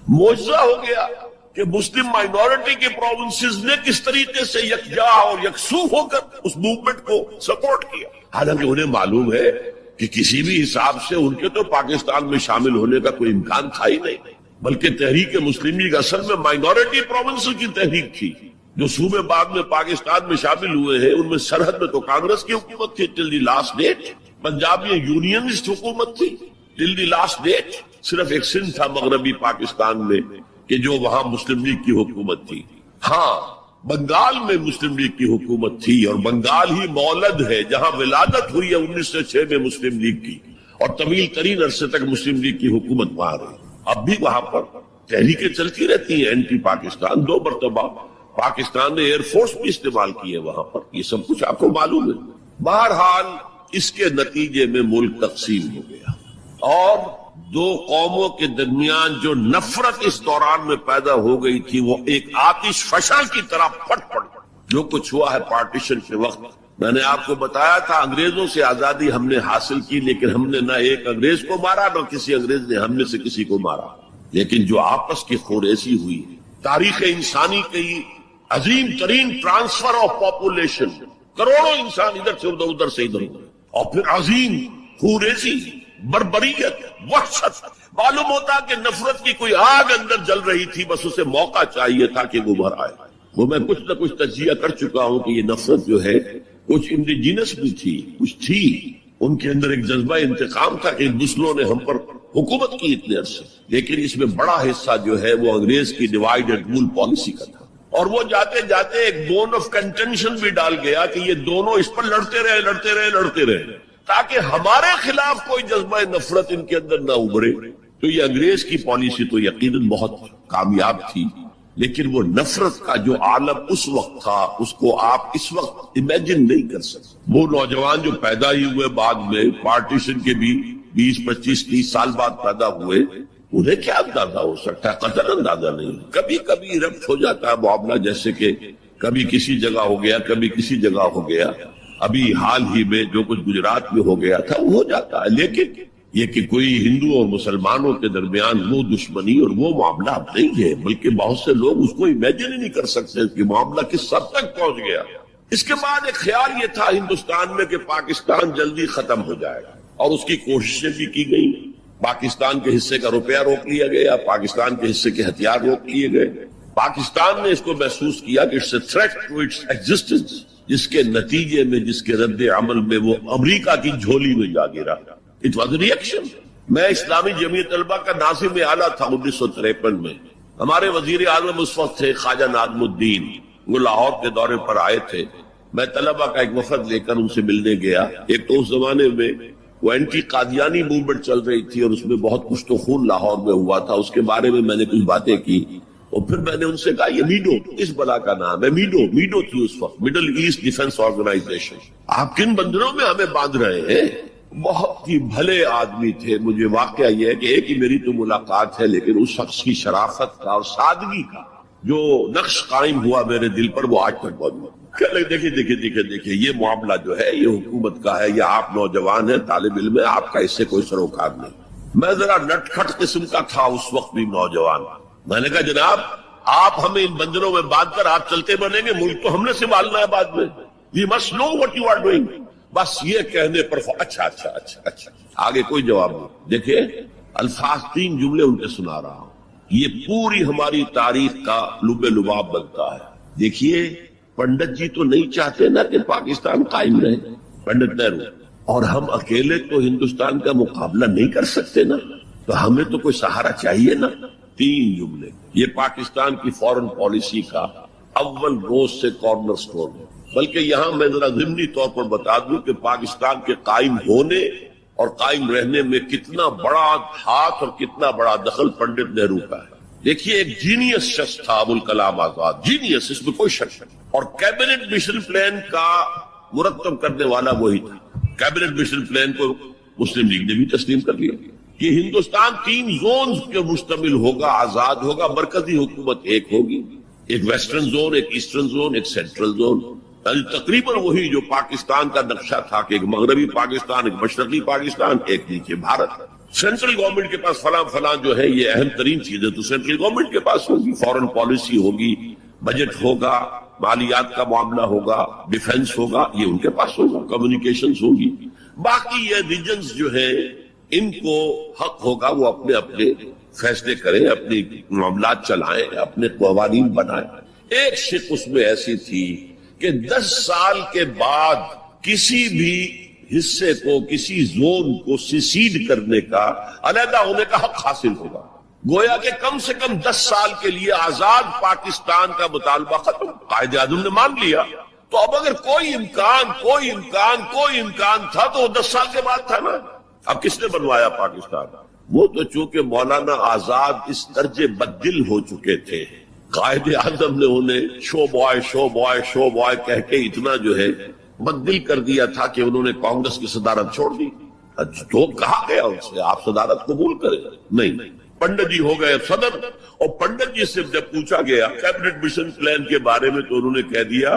معجزہ ہو گیا کہ مسلم مائنورٹی کے پروونسز نے کس طریقے سے یکجا اور یکسو ہو کر اس موومنٹ کو سپورٹ کیا. حالانکہ انہیں معلوم ہے کہ کسی بھی حساب سے ان کے تو پاکستان میں شامل ہونے کا کوئی امکان تھا ہی نہیں، بلکہ تحریک مسلم لیگ اصل میں مائنورٹی پروونسز کی تحریک تھی. جو صوبے بعد میں پاکستان میں شامل ہوئے ہیں ان میں سرحد میں تو کانگریس کی حکومت تھی ٹل دی لاسٹ ڈیٹ، پنجاب میں یونینسٹ حکومت تھی ٹل دی لاسٹ ڈیٹ. صرف ایک سندھ تھا مغربی پاکستان میں کہ جو وہاں مسلم لیگ کی حکومت تھی. ہاں، بنگال میں مسلم لیگ کی حکومت تھی، اور بنگال ہی مولد ہے جہاں ولادت ہوئی ہے 1906 میں مسلم لیگ کی، اور طویل ترین عرصے تک مسلم لیگ کی حکومت وہاں رہی. اب بھی وہاں پر تحریکیں چلتی رہتی ہیں اینٹی پاکستان. 2 مرتبہ پاکستان نے ایئر فورس بھی استعمال کی ہے وہاں پر، یہ سب کچھ آپ کو معلوم ہے. بہرحال اس کے نتیجے میں ملک تقسیم ہو گیا، اور 2 قوموں کے درمیان جو نفرت اس دوران میں پیدا ہو گئی تھی وہ ایک آتش فشاں کی طرح پھٹ پڑ. جو کچھ ہوا ہے پارٹیشن کے وقت، میں نے آپ کو بتایا تھا انگریزوں سے آزادی ہم نے حاصل کی، لیکن ہم نے نہ ایک انگریز کو مارا، نہ کسی انگریز نے ہم میں سے کسی کو مارا. لیکن جو آپس کی خوریزی ہوئی، تاریخ انسانی کی عظیم ترین ٹرانسفر آف پاپولیشن، کروڑوں انسان ادھر سے ادھر، ادھر سے ادھر، اور پھر عظیم خوریزی، بربریت، وحشت. معلوم ہوتا کہ نفرت کی کوئی آگ اندر جل رہی تھی، بس اسے موقع چاہیے تھا کہ وہ بھر آئے. وہ میں کچھ نہ کچھ تجزیہ کر چکا ہوں کہ یہ نفرت جو ہے کچھ انڈیجینس بھی تھی، کچھ تھی ان کے اندر ایک جذبہ انتقام تھا کہ دوسروں نے ہم پر حکومت کی اتنے عرصے، لیکن اس میں بڑا حصہ جو ہے وہ انگریز کی ڈیوائڈ اینڈ رول پالیسی کا تھا. اور وہ جاتے جاتے ایک بون آف کنٹینشن بھی ڈال گیا کہ یہ دونوں اس پر لڑتے رہے تاکہ ہمارے خلاف کوئی جذبہ نفرت ان کے اندر نہ ابھرے. تو یہ انگریز کی پالیسی تو یقیناً بہت کامیاب تھی، لیکن وہ نفرت کا جو عالم اس وقت تھا اس کو آپ اس وقت امیجن نہیں کر سکتے. وہ نوجوان جو پیدا ہی ہوئے بعد میں پارٹیشن کے بھی 20 25 30 سال بعد پیدا ہوئے، انہیں کیا اندازہ ہو سکتا ہے؟ قطعاً اندازہ نہیں. کبھی کبھی ربط ہو جاتا ہے معاملہ، جیسے کہ کبھی کسی جگہ ہو گیا، کبھی کسی جگہ ہو گیا. ابھی حال ہی میں جو کچھ گجرات میں ہو گیا تھا وہ ہو جاتا ہے، لیکن یہ کہ کوئی ہندو اور مسلمانوں کے درمیان وہ دشمنی اور وہ معاملہ اب نہیں ہے، بلکہ بہت سے لوگ اس کو امیجن ہی نہیں کر سکتے کہ معاملہ کس حد تک پہنچ گیا. اس کے بعد ایک خیال یہ تھا ہندوستان میں کہ پاکستان جلدی ختم ہو جائے گا، اور اس کی کوششیں بھی کی گئی. پاکستان کے حصے کا روپیہ روک لیا گیا، پاکستان کے حصے کے ہتھیار روک لیے گئے. پاکستان نے اس کو محسوس کیا کہ it's a threat to its existence, جس کے نتیجے میں، جس کے رد عمل میں وہ امریکہ کی جھولی میں جا گرا. It was a reaction. میں اسلامی جمعیت طلبہ کا ناظم اعلیٰ تھا 1953 میں. ہمارے وزیر اعظم اس وقت تھے خواجہ نادم الدین، وہ لاہور کے دورے پر آئے تھے. میں طلبہ کا ایک وفد لے کر ان سے ملنے گیا. ایک تو اس زمانے میں وہ اینٹی قادیانی موومنٹ چل رہی تھی اور اس میں بہت کچھ تو خون لاہور میں ہوا تھا، اس کے بارے میں نے کچھ باتیں کی. اور پھر میں نے ان سے کہا یہ میڈو اس بلا کا نام ہے. میڈو تھی اس وقت، مڈل ایسٹ ڈیفنس آرگنائزیشن. آپ کن بندروں میں ہمیں باندھ رہے ہیں؟ بہت ہی بھلے آدمی تھے. مجھے واقعہ یہ ہے کہ ایک ہی میری تو ملاقات ہے، لیکن اس شخص کی شرافت کا اور سادگی کا جو نقش قائم ہوا میرے دل پر، وہ آج تک موجود. دیکھیے یہ معاملہ جو ہے یہ حکومت کا ہے، یا آپ نوجوان ہیں، طالب علم ہے، آپ کا اس سے کوئی سروکار نہیں. میں ذرا نٹ کھٹ قسم کا تھا اس وقت بھی نوجوان. میں نے کہا جناب آپ ہمیں ان بندروں میں باندھ کر آپ چلتے بنیں گے، ملک تو ہم نے سنبھالنا ہے بعد میں. We must know what you are doing. بس یہ کہنے پر اچھا آگے کوئی جواب نہیں. دیکھیں الفاظ 3 جملے ان کے سنا رہا ہوں، یہ پوری ہماری تاریخ کا لب لباب بنتا ہے. دیکھیے پنڈت جی تو نہیں چاہتے نا کہ پاکستان قائم رہے، پنڈت نہرو، اور ہم اکیلے تو ہندوستان کا مقابلہ نہیں کر سکتے نا، تو ہمیں تو کوئی سہارا چاہیے نا. 3 جملے. یہ پاکستان کی فورن پالیسی کا اول روز سے کارنر سٹون ہے. بلکہ یہاں میں ذرا ضمنی طور پر بتا دوں کہ پاکستان کے قائم ہونے اور قائم رہنے میں کتنا بڑا ہاتھ اور کتنا بڑا دخل پنڈت نہرو کا ہے. دیکھیے ایک جینیس شخص تھا ابوالکلام آزاد، جینیس، اس میں کوئی شک نہیں. اور کیبنٹ مشن پلان کا مرتب کرنے والا وہی تھا. کیبنٹ مشن پلان کو مسلم لیگ نے بھی تسلیم کر لیا کہ ہندوستان 3 زونز کے مشتمل ہوگا، آزاد ہوگا، مرکزی حکومت ایک ہوگی، ایک ویسٹرن زون، ایک ایسٹرن زون، ایک سینٹرل زون. تقریباً وہی جو پاکستان کا نقشہ تھا کہ ایک مغربی پاکستان، ایک مشرقی پاکستان، ایک نیچے بھارت. سینٹرل گورنمنٹ کے پاس فلاں جو ہے یہ اہم ترین چیزیں تو سینٹرل گورنمنٹ کے پاس ہوگی. فورن پالیسی ہوگی، بجٹ ہوگا، مالیات کا معاملہ ہوگا، ڈیفنس ہوگا، یہ ان کے پاس ہوگا، کمیونیکیشنز ہوگی. باقی یہ ریجنز جو ہے ان کو حق ہوگا وہ اپنے اپنے فیصلے کریں، اپنے معاملات چلائیں، اپنے قوانین بنائیں. ایک شق اس میں ایسی تھی کہ 10 سال کے بعد کسی بھی حصے کو، کسی زون کو سیسیڈ کرنے کا، علیحدہ ہونے کا حق حاصل ہوگا. گویا کہ کم سے کم 10 سال کے لیے آزاد پاکستان کا مطالبہ ختم. قائد اعظم نے مان لیا. تو اب اگر کوئی امکان تھا تو وہ 10 سال کے بعد تھا نا. اب کس نے بنوایا پاکستان؟ وہ تو چونکہ مولانا آزاد اس درجے بددل ہو چکے تھے، قائد اعظم نے انہیں شو بوائے کہہ کے اتنا جو ہے بددل کر دیا تھا کہ انہوں نے کانگریس کی صدارت چھوڑ دی. جو کہا گیا ان سے آپ صدارت قبول کریں، نہیں. پنڈت جی ہو گئے صدر. اور پنڈت جی سے جب پوچھا گیا کیبنٹ مشن پلان کے بارے میں تو انہوں نے کہہ دیا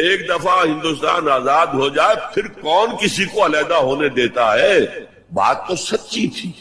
ایک دفعہ ہندوستان آزاد ہو جائے پھر کون کسی کو علیحدہ ہونے دیتا ہے. بات تو سچی تھی،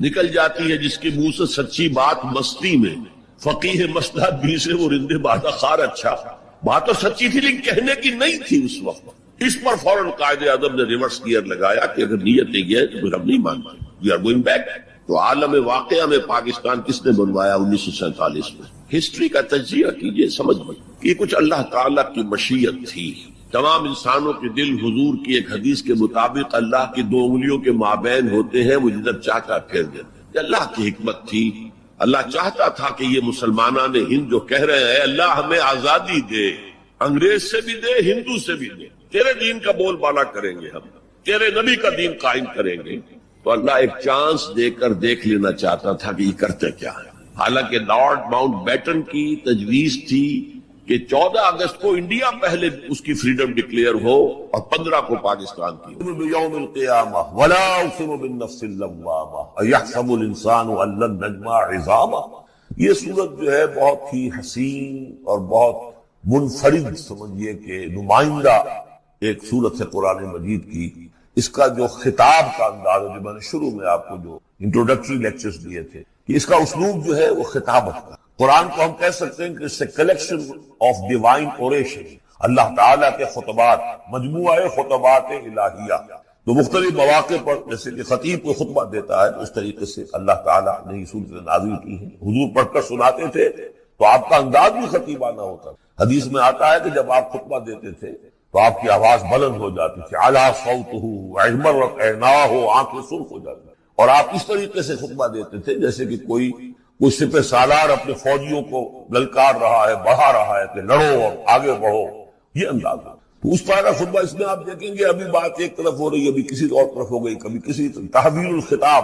نکل جاتی ہے جس کے منہ سے سچی بات مستی میں، فقیہ مسئلہ بھی سے وہ رندے بادہ خار اچھا، بات تو سچی تھی لیکن کہنے کی نہیں تھی اس وقت۔ اس پر فوراً قائد اعظم نے ریورس گیئر لگایا کہ اگر نیت نہیں ہے تو پھر ہم نہیں مانتے، وی آر گوئنگ بیک۔ تو عالم واقعہ میں پاکستان کس نے بنوایا 1947 میں؟ ہسٹری کا تجزیہ کیجئے، سمجھئے یہ کچھ اللہ تعالیٰ کی مشیت تھی۔ تمام انسانوں کے دل حضور کی ایک حدیث کے مطابق اللہ کی دو انگلیوں کے مابین ہوتے ہیں، وہ جدھر چاہتا پھیر دیتے۔ اللہ کی حکمت تھی، اللہ چاہتا تھا کہ یہ مسلمانان ہند جو کہہ رہے ہیں اللہ ہمیں آزادی دے، انگریز سے بھی دے، ہندو سے بھی دے، تیرے دین کا بول بالا کریں گے، ہم تیرے نبی کا دین قائم کریں گے، تو اللہ ایک چانس دے کر دیکھ لینا چاہتا تھا کہ یہ کرتے کیا ہے۔ حالانکہ لارڈ ماؤنٹ بیٹن کی تجویز تھی کہ 14 اگست کو انڈیا پہلے اس کی فریڈم ڈکلیئر ہو اور 15 کو پاکستان کی ہو۔ بیوم القیامہ ولا اقسم بالنفس اللوامہ ایحسب الانسان ان لن نجمع عظامہ۔ یہ صورت جو ہے بہت ہی حسین اور بہت منفرد سمجھیے کہ نمائندہ ایک صورت ہے قرآن مجید کی۔ اس کا جو خطاب کا انداز ہے، جو میں نے شروع میں آپ کو جو انٹروڈکٹری لیکچرز دیے تھے، کہ اس کا اسلوب جو ہے وہ خطابت کا۔ قرآن کو ہم کہہ سکتے ہیں کہ اس سے کلیکشن آف ڈیوائن اوریشن، اللہ تعالیٰ کے خطبات، مجموعہ خطبات الہیہ۔ تو مختلف مواقع پر جیسے کہ خطیب کو خطبہ دیتا ہے تو اس طریقے سے اللہ تعالیٰ نے یہ صورتیں نازل کی ہیں۔ حضور پڑھ کر سناتے تھے تو آپ کا انداز بھی خطیبانہ ہوتا ہے۔ حدیث میں آتا ہے کہ جب آپ خطبہ دیتے تھے تو آپ کی آواز بلند ہو جاتی تھی، اعلیٰ صوتہ احمرت عیناہ، آنکھیں سرخ ہو جاتی، اور آپ اس طریقے سے خطبہ دیتے تھے جیسے کہ کوئی سپہ سالار اپنے فوجیوں کو للکار رہا ہے، بڑھا رہا ہے کہ لڑو اور آگے بڑھو، یہ انداز ہے۔ تو اس طرح کا خطبہ اس میں آپ دیکھیں گے ابھی بات ایک طرف ہو رہی ہے، ابھی کسی اور طرف ہو گئی، کبھی کسی تحویل الخطاب،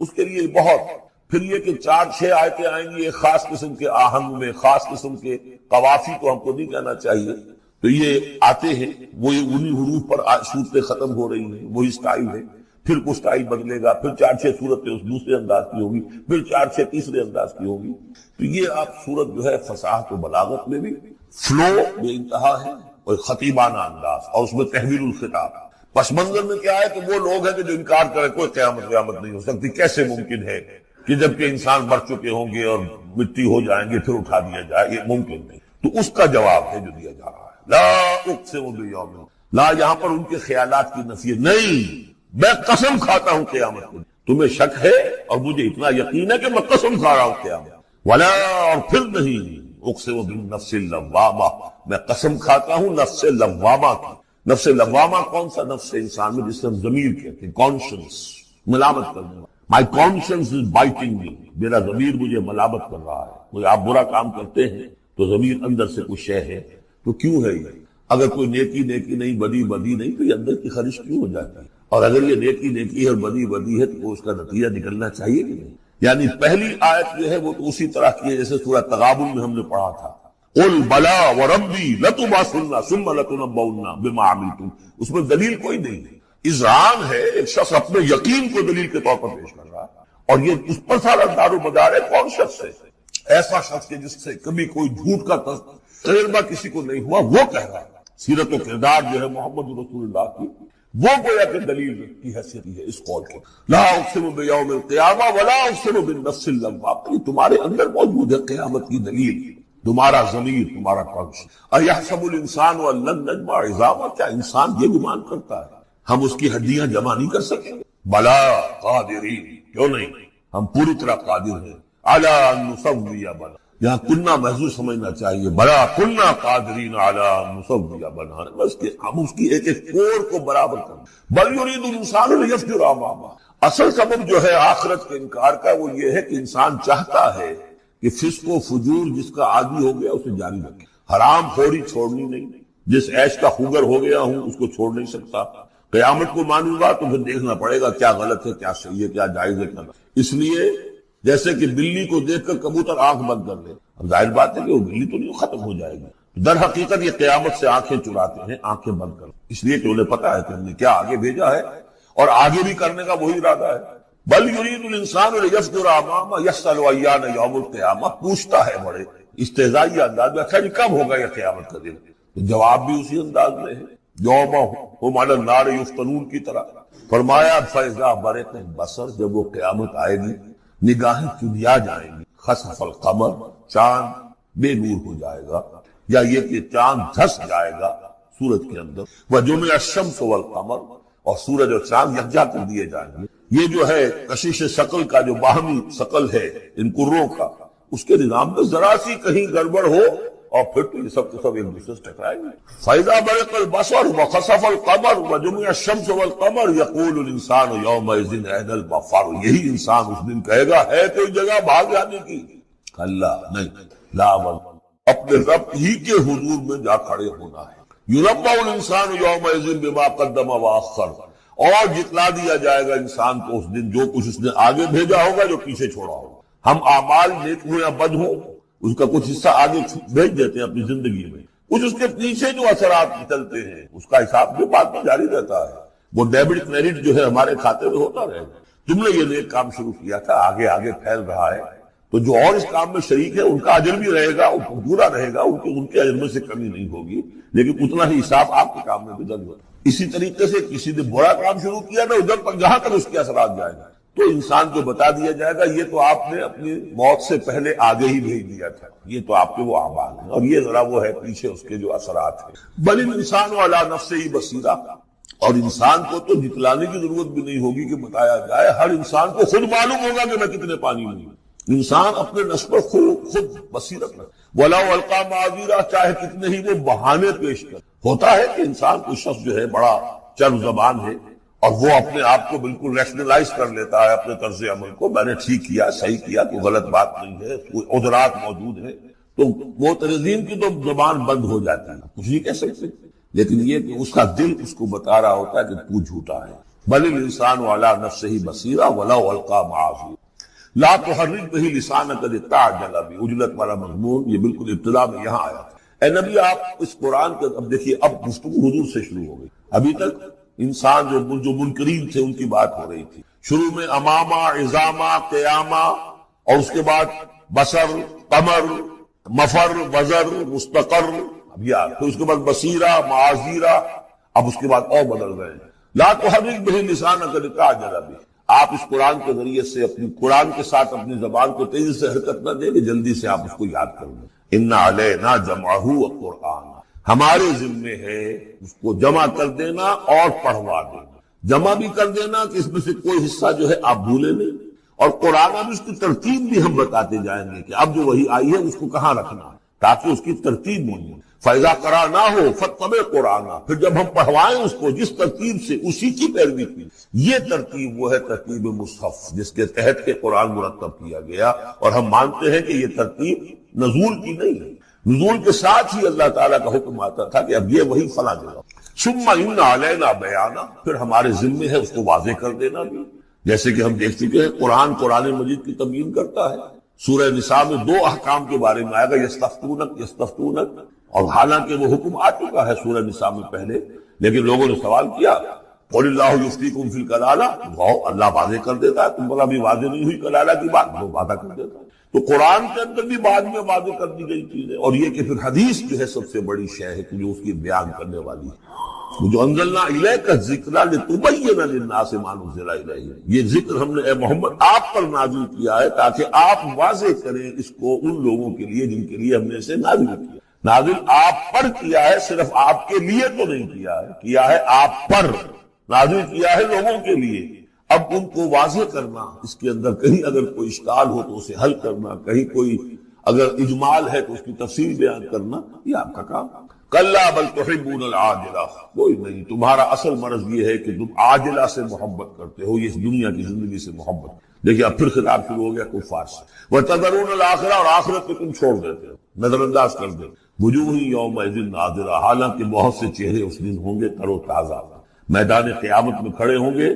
اس کے لیے بہت، پھر یہ کہ 4-6 آیتیں آئیں گی ایک خاص قسم کے آہنگ میں، خاص قسم کے قوافی تو ہم کو نہیں کہنا چاہیے، تو یہ آتے ہیں، وہ انہی حروف پر صورتیں ختم ہو رہی ہیں، وہی سٹائل ہے، پھر کچھ سٹائل بدلے گا، پھر 4-6 صورتیں اس دوسرے انداز کی ہوگی، پھر 4-6 تیسرے انداز کی ہوگی۔ تو یہ آپ صورت جو ہے فصاحت و بلاغت میں بھی فلو بے انتہا ہے اور خطیبانہ انداز، اور اس میں تحویل الخطاب۔ پس منظر میں کیا ہے کہ وہ لوگ ہیں کہ جو انکار کریں کوئی قیامت نہیں ہو سکتی، کیسے ممکن ہے کہ جبکہ انسان مر چکے ہوں گے اور مٹی ہو جائیں گے پھر اٹھا دیا جائے، یہ ممکن نہیں۔ تو اس کا جواب ہے جو دیا جا رہا ہے، لا اقسم بیوم، لا یہاں پر ان کے خیالات کی نفی نہیں، میں قسم کھاتا ہوں قیامت کو، تمہیں شک ہے اور مجھے اتنا یقین ہے کہ میں قسم کھا رہا ہوں قیامت، ولا، اور پھر نہیں، اقسم بالنفس اللوامہ، میں قسم کھاتا ہوں نفس لوامہ کی۔ نفس لوامہ کون سا نفس انسان میں جس سے ہم ضمیر کہتے ہیں، کانشنس، ملامت کرنے والا۔ مائی کانشنس از بائٹنگ می، میرا ضمیر مجھے ملامت کر رہا ہے۔ کوئی آپ برا کام کرتے ہیں تو ضمیر اندر سے کچھ شے ہے، تو کیوں ہے یہ؟ اگر کوئی نیکی نہیں، بدی نہیں، تو یہ اندر کی خرش کیوں ہو جاتی ہے؟ اور اگر یہ نیکی ہے اور بدی ہے تو اس کا نتیجہ نکلنا چاہیے کہ نہیں؟ یعنی پہلی آیت جو ہے وہ تو اسی طرح کی ہے جیسے سورہ تغابن میں ہم نے پڑھا تھا، قل بلا وربی لتبعثن ثم لتنبؤن بما عملتم، اس میں دلیل کوئی نہیں ہے، اذعان ہے، ایک شخص اپنے یقین کو دلیل کے طور پر پیش کر رہا ہے، اور یہ اس پر سارا دار و مدار ہے۔ کون شخص ہے؟ ایسا شخص کہ جس سے کبھی کوئی جھوٹ کا تجربہ کسی کو نہیں ہوا، وہ کہہ رہا ہے۔ سیرت و کردار جو ہے محمد رسول اللہ کی، وہ گویا کہ دلیل کی حیثیت ہے اس قول کی۔ لا اقسم بیوم القیامہ ولا اقسم بالنفس اللوامہ، یہ تمہارے اندر موجود ہے قیامت کی دلیل، تمہارا ضمیر، تمہارا قلب۔ ایحسب الانسان ان لن نجمع عظامہ، کیا انسان یہ گمان کرتا ہے ہم اس کی ہڈیاں جمع نہیں کر سکیں گے؟ بلا قادرین، کیوں نہیں، ہم پوری طرح قادر ہیں، علی ان نسوی بنا، یہاں کننا محضور سمجھنا چاہیے، بلا کننا قادرین علی ان نسوی بنا، بس کہ ہم اس کی ایک ایک کوڑ کو برابر کریں۔ بل یرید الانسان لیفجر امامہ، اصل سبب جو ہے آخرت کے انکار کا وہ یہ ہے کہ انسان چاہتا ہے کہ فسق و فجور جس کا عادی ہو گیا اسے جاری رکھے، حرام خوری چھوڑنی نہیں، جس عیش کا خوگر ہو گیا ہوں اس کو چھوڑ نہیں سکتا، قیامت کو مانوں گا تو پھر دیکھنا پڑے گا کیا غلط ہے، کیا صحیح ہے، کیا جائز ہے، کیا غلط۔ اس لیے جیسے کہ بلی کو دیکھ کر کبوتر آنکھ بند کر لے، اب ظاہر بات ہے کہ وہ بلی تو نہیں ختم ہو جائے گی، در حقیقت یہ قیامت سے آنکھیں چراتے ہیں، آنکھیں بند کر، اس لیے کہ انہیں پتا ہے کہ ہم نے کیا آگے بھیجا ہے اور آگے بھی کرنے کا وہی ارادہ ہے۔ بل یرید الانسان لیفجر امامہ یسأل ایان یوم القیامہ، پوچھتا ہے بڑے استہزائی انداز میں، اچھا جی کب ہوگا یہ قیامت کا دن؟ تو جواب بھی اسی انداز میں ہے، یوم ہم علی النار یفتنون کی طرح، فرمایا فیضا برق بصر، جب وہ قیامت آئے گی نگاہیں چنیا جائیں گی، خسف القمر، چاند بے نور ہو جائے گا، یا یہ کہ چاند دھس جائے گا سورج کے اندر، وجمع الشمس والقمر، اور سورج اور چاند یکجا کر دیے جائیں گے۔ یہ جو ہے کشش ثقل کا جو باہمی ثقل ہے ان کروں کا، اس کے نظام میں ذرا سی کہیں گڑبڑ ہو اور پھر تو یہ سب کے سب ایک دوسرے سے ٹکرائیں گے۔ فَإِذَا بَرِقَ الْبَصَرُ وَخَسَفَ الْقَمَرُ وَجُمِعَ الشَّمْسُ وَالْقَمَرُ يَقُولُ الْإِنسَانُ يَوْمَئِذٍ أَيْنَ الْمَفَرُ، یہی انسان اس دن کہے گا ہے کوئی جگہ بھاگ جانے کی؟ کلا نہیں، لا بل اپنے رب ہی کے حضور میں جا کھڑے ہونا ہے۔ يُنَبَّأُ الْإِنسَانُ يَوْمَئِذٍ بِمَا قَدَّمَ وَأَخَّرَ، اور جتلا دیا جائے گا انسان کو اس دن جو کچھ اس نے آگے بھیجا ہوگا، جو پیچھے چھوڑا ہوگا۔ ہم اعمال نیک ہوں یا بد ہوں، اس کا کچھ حصہ آگے بھیج دیتے ہیں اپنی زندگی میں، کچھ اس کے پیچھے جو اثرات نکلتے ہیں اس کا حساب بھی بعد میں جاری رہتا ہے۔ وہ ڈیبٹ کریڈٹ جو ہے ہمارے کھاتے میں ہوتا رہے گا، تم نے یہ نیک کام شروع کیا تھا، آگے آگے پھیل رہا ہے، تو جو اور اس کام میں شریک ہے ان کا اجر بھی رہے گا، پورا رہے گا، ان کے اجر میں سے کمی نہیں ہوگی، لیکن اتنا ہی حساب آپ کے کام میں بھی درج ہوگا۔ اسی طریقے سے کسی نے برا کام شروع کیا نا، ادھر پر جہاں تک اس کے اثرات جائیں گے تو انسان کو بتا دیا جائے گا یہ تو آپ نے اپنی موت سے پہلے آگے ہی بھیج دیا تھا، یہ تو آپ کے وہ اعمال ہیں، اور یہ ذرا وہ ہے پیچھے اس کے جو اثرات ہیں۔ بل الانسان علی نفسہ بصیرہ، اور انسان کو تو جتلانے کی ضرورت بھی نہیں ہوگی کہ بتایا جائے، ہر انسان کو خود معلوم ہوگا کہ میں کتنے پانی میں ہوں۔ انسان اپنے نفس پر خود بصیرت رکھے، وَلَوْ أَلْقَىٰ مَعَاذِيرَهُ، چاہے کتنے ہی وہ بہانے پیش کر۔ ہوتا ہے کہ انسان کوئی شخص جو ہے بڑا چرب زبان ہے اور وہ اپنے آپ کو بالکل ریشنلائز کر لیتا ہے اپنے طرز عمل کو، میں نے ٹھیک کیا، صحیح کیا، کوئی غلط بات نہیں ہے، کوئی عذرات موجود ہیں، تو وہ تنظیم کی تو زبان بند ہو جاتی ہے، کچھ نہیں کہہ سکتے، لیکن یہ کہ اس کا دل اس کو بتا رہا ہوتا ہے کہ تو جھوٹا ہے۔ بل الانسان علی نفسہ بصیرہ ولو القیٰ معاذیرہ لا تحرک بہ لسانک لتعجل بہ، عجلت والا مضمون یہ بالکل ابتدا میں یہاں آیا تھا۔ اے نبی آپ اس قرآن کے، اب دیکھیے اب گفتگو حضور سے شروع ہو گئی، ابھی تک انسان جو منکرین تھے ان کی بات ہو رہی تھی، شروع میں امامہ، عظامہ، قیامہ، اور اس کے بعد بصر، قمر، مفر، وزر، مستقر، اب یہ پھر اس کے بعد بصیرہ، معاذیرہ، اب اس کے بعد اور بدل گئے، لا تحرک بہ لسانک لتعجل بہ، آپ اس قرآن کے ذریعے سے اپنی قرآن کے ساتھ اپنی زبان کو تیزی سے حرکت نہ دیں کہ جلدی سے آپ اس کو یاد کر لیں۔ ان علینا جمعہ وقرآن، ہمارے ذمے ہے اس کو جمع کر دینا اور پڑھوا دینا، جمع بھی کر دینا کہ اس میں سے کوئی حصہ جو ہے آپ بھولے نہیں، اور قرآن اب اس کی ترتیب بھی ہم بتاتے جائیں گے کہ اب جو وہی آئی ہے اس کو کہاں رکھنا ہے تاکہ اس کی ترتیب نہیں ہے۔ فیضا قرا نہ ہو فتبع قرآن، پھر جب ہم پڑھوائیں اس کو جس ترتیب سے اسی کی پیروی کی، یہ ترتیب وہ ہے ترتیب مصحف جس کے تحت کے قرآن مرتب کیا گیا، اور ہم مانتے ہیں کہ یہ ترتیب نزول کی نہیں ہے، نزول کے ساتھ ہی اللہ تعالیٰ کا حکم آتا تھا کہ اب یہ وہی فلاں جگہ، ثم ان علینا بیانا، پھر ہمارے ذمے ہے اس کو واضح کر دینا بھی، جیسے کہ ہم دیکھ چکے ہیں قرآن مجید کی تبیین کرتا ہے۔ سورہ نساء میں 2 احکام کے بارے میں آئے گا، یستفتونک، اور حالانکہ وہ حکم آ چکا ہے سورہ نساء میں پہلے، لیکن لوگوں نے سوال کیا قل اللہ یفتیکم فی الکلالہ، اللہ واضح کر دیتا ہے، تم پر ابھی واضح نہیں ہوئی کلالہ کی بات، وہ وعدہ کر دیتا ہے۔ تو قرآن کے اندر بھی بعد میں واضح کر دی گئی چیزیں، اور یہ کہ پھر حدیث جو ہے سب سے بڑی شے ہے کہ جو اس کی بیان کرنے والی ہے، جو انزلنا الیک الذکر لتبین للناس ما نزل الیہم، یہ ذکر ہم نے اے محمد آپ پر نازل کیا ہے تاکہ آپ واضح کریں اس کو ان لوگوں کے لیے جن کے لیے ہم نے اسے نازل کیا۔ نازل آپ پر کیا ہے، صرف آپ کے لیے تو نہیں کیا ہے آپ پر، نازل کیا ہے لوگوں کے لیے۔ اب ان کو واضح کرنا، اس کے اندر کہیں اگر کوئی اشکال ہو تو اسے حل کرنا، کہیں کوئی اگر اجمال ہے تو اس کی تفصیل بیان کرنا، یہ آپ کا کام۔ کلا بل تحبون العاجلہ، کوئی نہیں، تمہارا اصل مرض یہ ہے کہ تم عاجلہ سے محبت کرتے ہو، یہ اس دنیا کی زندگی سے محبت۔ دیکھیے اب پھر خطاب شروع ہو گیا کفار سے، وتذرون الآخرہ، اور آخرت کو تم چھوڑ دیتے ہو، نظر انداز کر دے۔ وجوہ یومئذ ناظرہ، حالانکہ بہت سے چہرے اس دن ہوں گے تر و تازہ، میدان قیامت میں کھڑے ہوں گے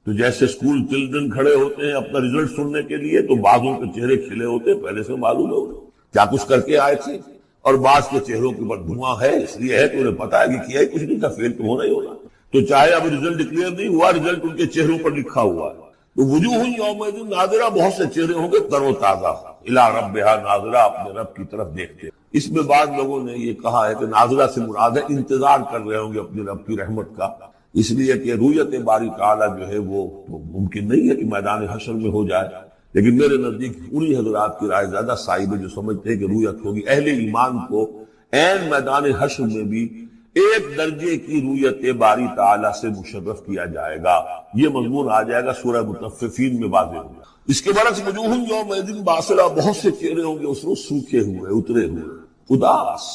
تو جیسے اسکول چلڈرن کھڑے ہوتے ہیں اپنا رزلٹ سننے کے لیے، تو بعضوں کے چہرے کھلے ہوتے پہلے سے معلوم ہے کیا کچھ کر کے آئے تھے، اور بعض کے چہروں کے اوپر دھواں ہے، اس لیے ہے کہ انہیں پتا ہے کہ کیا ہی کچھ نہیں تھا، فیل تو ہونا ہی ہونا، تو چاہے اب رزلٹ ڈکلیئر نہیں ہوا، رزلٹ ان کے چہروں پر لکھا ہوا ہے۔ تو وجوہ یومئذ ناظرہ، بہت سے چہرے ہوں گے تر و تازہ، الی ربہا ناظرہ، اپنے رب کی طرف دیکھتے۔ اس میں بعض لوگوں نے یہ کہا ہے کہ ناظرہ سے مراد ہے انتظار کر رہے ہوں گے اپنے رب کی رحمت کا، اس لیے کہ رویت باری تعالیٰ جو ہے وہ تو ممکن نہیں ہے کہ میدان حشر میں ہو جائے، لیکن میرے نزدیک انہی حضرات کی رائے زیادہ صائب ہے جو سمجھتے ہیں کہ رویت ہوگی۔ اہل ایمان کو عین میدان حشر میں بھی ایک درجے کی رویت باری تعالیٰ سے مشرف کیا جائے گا۔ یہ مضمون آ جائے گا سورہ مطففین میں واضح ہوگا۔ اس کے برعکس وجوہ یومئذ باسرہ، بہت سے چہرے ہوں گے اس روز سوکھے ہوئے، اترے ہوئے، اداس،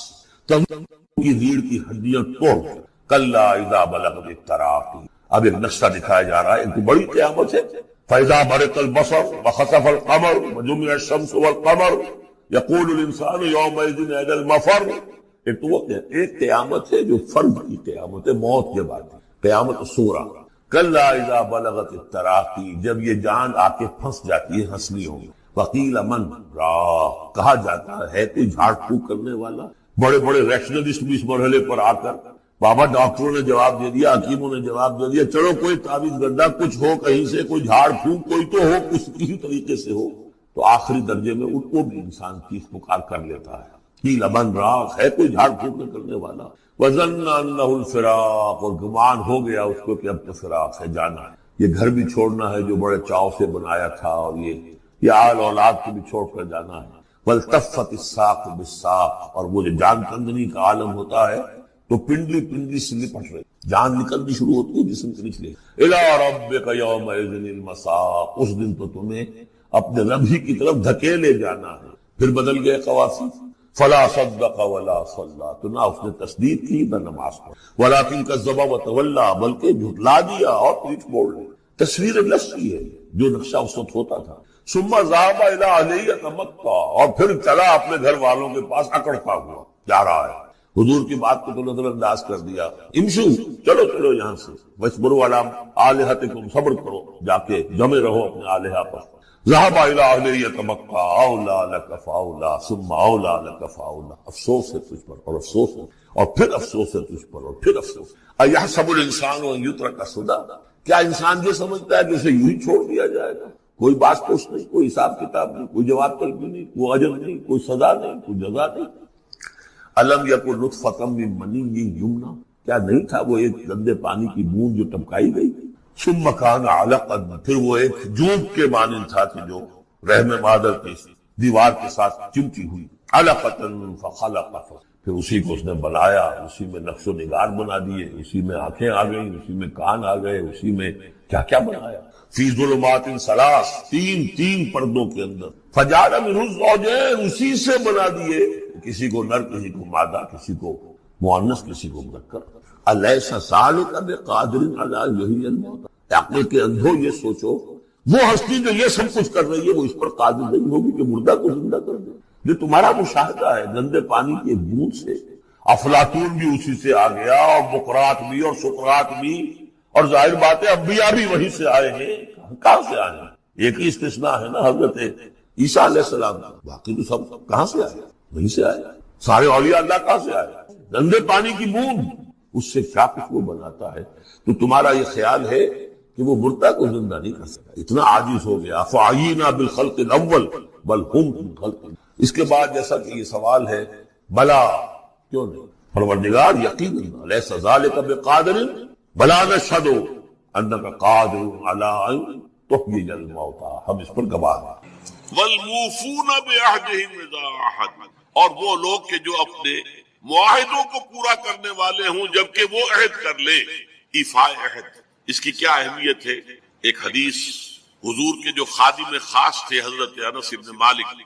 کی ریڑھ کی ہڈیاں توڑ۔ کلا اذا بلغت التراقی، اب ایک نقشہ دکھایا جا رہا ہے، ایک تو بڑی قیامت ہے۔ فاذا برق البصر وخسف القمر وجمع الشمس والقمر یقول الانسان یومئذ این المفر۔ ایک تو وہ ایک قیامت ہے جو فرد کی قیامت ہے، موت کے بعد قیامت الصغریٰ۔ کلا اذا بلغت التراقی، جب یہ جان آ کے پھنس جاتی ہے ہنسلیوں میں۔ وقیل من راق، کہا جاتا ہے کوئی جھاڑ پھونک کرنے والا۔ بڑے بڑے ریشنلسٹ بھی اس مرحلے پر آ کر، بابا ڈاکٹروں نے جواب دے دیا، حکیموں نے جواب دے دیا، چلو کوئی تعویذ گردہ کچھ ہو، کہیں سے کوئی جھاڑ پھونک کوئی تو ہو، کسی طریقے سے ہو، تو آخری درجے میں ان کو بھی انسان چیخ پکار کر لیتا ہے۔ قیل من راق، ہے کوئی جھاڑ پھونک کرنے والا۔ وظن انہ الفراق، اور گمان ہو گیا اس کو کہ اب تو فراق ہے، جانا ہے، یہ گھر بھی چھوڑنا ہے جو بڑے چاؤ سے بنایا تھا، اور یہ آل اولاد کو بھی چھوڑ کر جانا ہے۔ والتفت الساق بالساق، اور وہ جو جان کندنی کا عالم ہوتا ہے تو پنڈلی پنڈلی سے لپٹ رہی، جان نکلنی شروع ہوتی ہے جسم کے نچلے۔ الی ربک یومئذ المساق، اس دن تو تمہیں اپنے رب ہی کی طرف دھکیلے جانا ہے۔ پھر بدل گئے قوافی۔ فلا صدق ولا صلی، تو نہ اس نے تصدیق کی نہ نماز پڑھی۔ ولکن کذب وتولی، بلکہ جھٹلا دیا اور پیٹھ موڑ لی۔ تصویر لفظی ہے جو نقشہ اس وقت ہوتا تھا۔ ثم ذهب الى اهله يتمطى، اور پھر چلا اپنے گھر والوں کے پاس اکڑتا ہوا جا رہا ہے۔ حضور کی بات کو تو نظر انداز کر دیا، امشو، چلو چلو یہاں سے، واسبروا علی آلہتکم، صبر کرو، جا کے جمے رہو اپنے آلہہ پر۔ ذهب الى اهله يتمطى اولى لك فاولى ثم اولى لك فاولى، افسوس ہے تجھ پر اور افسوس ہے اور پھر افسوس ہے تجھ پر اور پھر افسوس۔ ایحسب الانسان ان یترک سدى، کیا انسان یہ سمجھتا ہے کہ اسے یوں ہی چھوڑ دیا جائے گا؟ کوئی بات پوچھ نہیں، کوئی حساب کتاب نہیں، کوئی جواب طلبی نہیں، کوئی اجر نہیں، کوئی سزا نہیں، کوئی جزا نہیں۔ الم یکن نطفۃ من منی یمنی، کیا نہیں تھا وہ ایک گندے پانی کی بوند جو ٹپکائی گئی؟ ثم کان علقا، پھر وہ ایک جوک کے مانند تھا کہ جو رحم مادر کی دیوار کے ساتھ چمٹی ہوئی۔ علقۃ فخلق، پھر اسی کو اس نے بنایا، اسی میں نقش و نگار بنا دیے، اسی میں آنکھیں آ گئیں، اسی میں کان آ گئے، اسی میں کیا کیا بنایا۔ فی ظلمات ثلاث، تین پردوں کے اندر۔ فجعل منہ الزوجین، اسی سے بنا دیے، کسی کو نر، کسی کو مادہ، کسی کو مؤنث، کسی کو مذکر۔ الیس ذلک بقادر علی ان یحیی الموتى، عقل کے اندھو یہ سوچو، وہ ہستی جو یہ سب کچھ کر رہی ہے وہ اس پر قادر نہیں ہوگی کہ مردہ کو زندہ کر دے؟ یہ تمہارا مشاہدہ ہے گندے پانی کی ایک بوند سے۔ افلاطون بھی اسی سے آ گیا، اور بقراط بھی، اور سقراط بھی، اور ظاہر بات ہے انبیاء بھی وہیں سے آئے ہیں۔ کہاں سے آئے ہیں؟ ایک ہی استثناء ہے نا، حضرت عیسیٰ علیہ السلام، باقی تو سب کہاں سے آئے؟ وہیں سے آئے۔ سارے اولیاء اللہ کہاں سے آئے؟ گندے پانی کی بوند، اس سے کیا کچھ وہ بناتا ہے۔ تو تمہارا یہ خیال ہے کہ وہ مردہ کو زندہ نہیں کر سکتا، اتنا عاجز ہو گیا۔ فعینا بالخلق الاول بل ہم من خلق۔ اس کے بعد جیسا کہ یہ سوال ہے، بلا، کیوں نہیں؟ پروردگار یقینا لیس ذلک بقادر بلا نشہد انک قادر علی ان تحیی الموتى، ہم اس پر گواہ ہیں۔ والموفون بعہدہم اذا عاہدوا، اور وہ لوگ کہ جو اپنے معاہدوں کو پورا کرنے والے ہوں جبکہ وہ عہد کر لیں۔ ایفاء عہد، اس کی کیا اہمیت ہے؟ ایک حدیث، حضور کے جو خادم خاص تھے حضرت انس بن مالک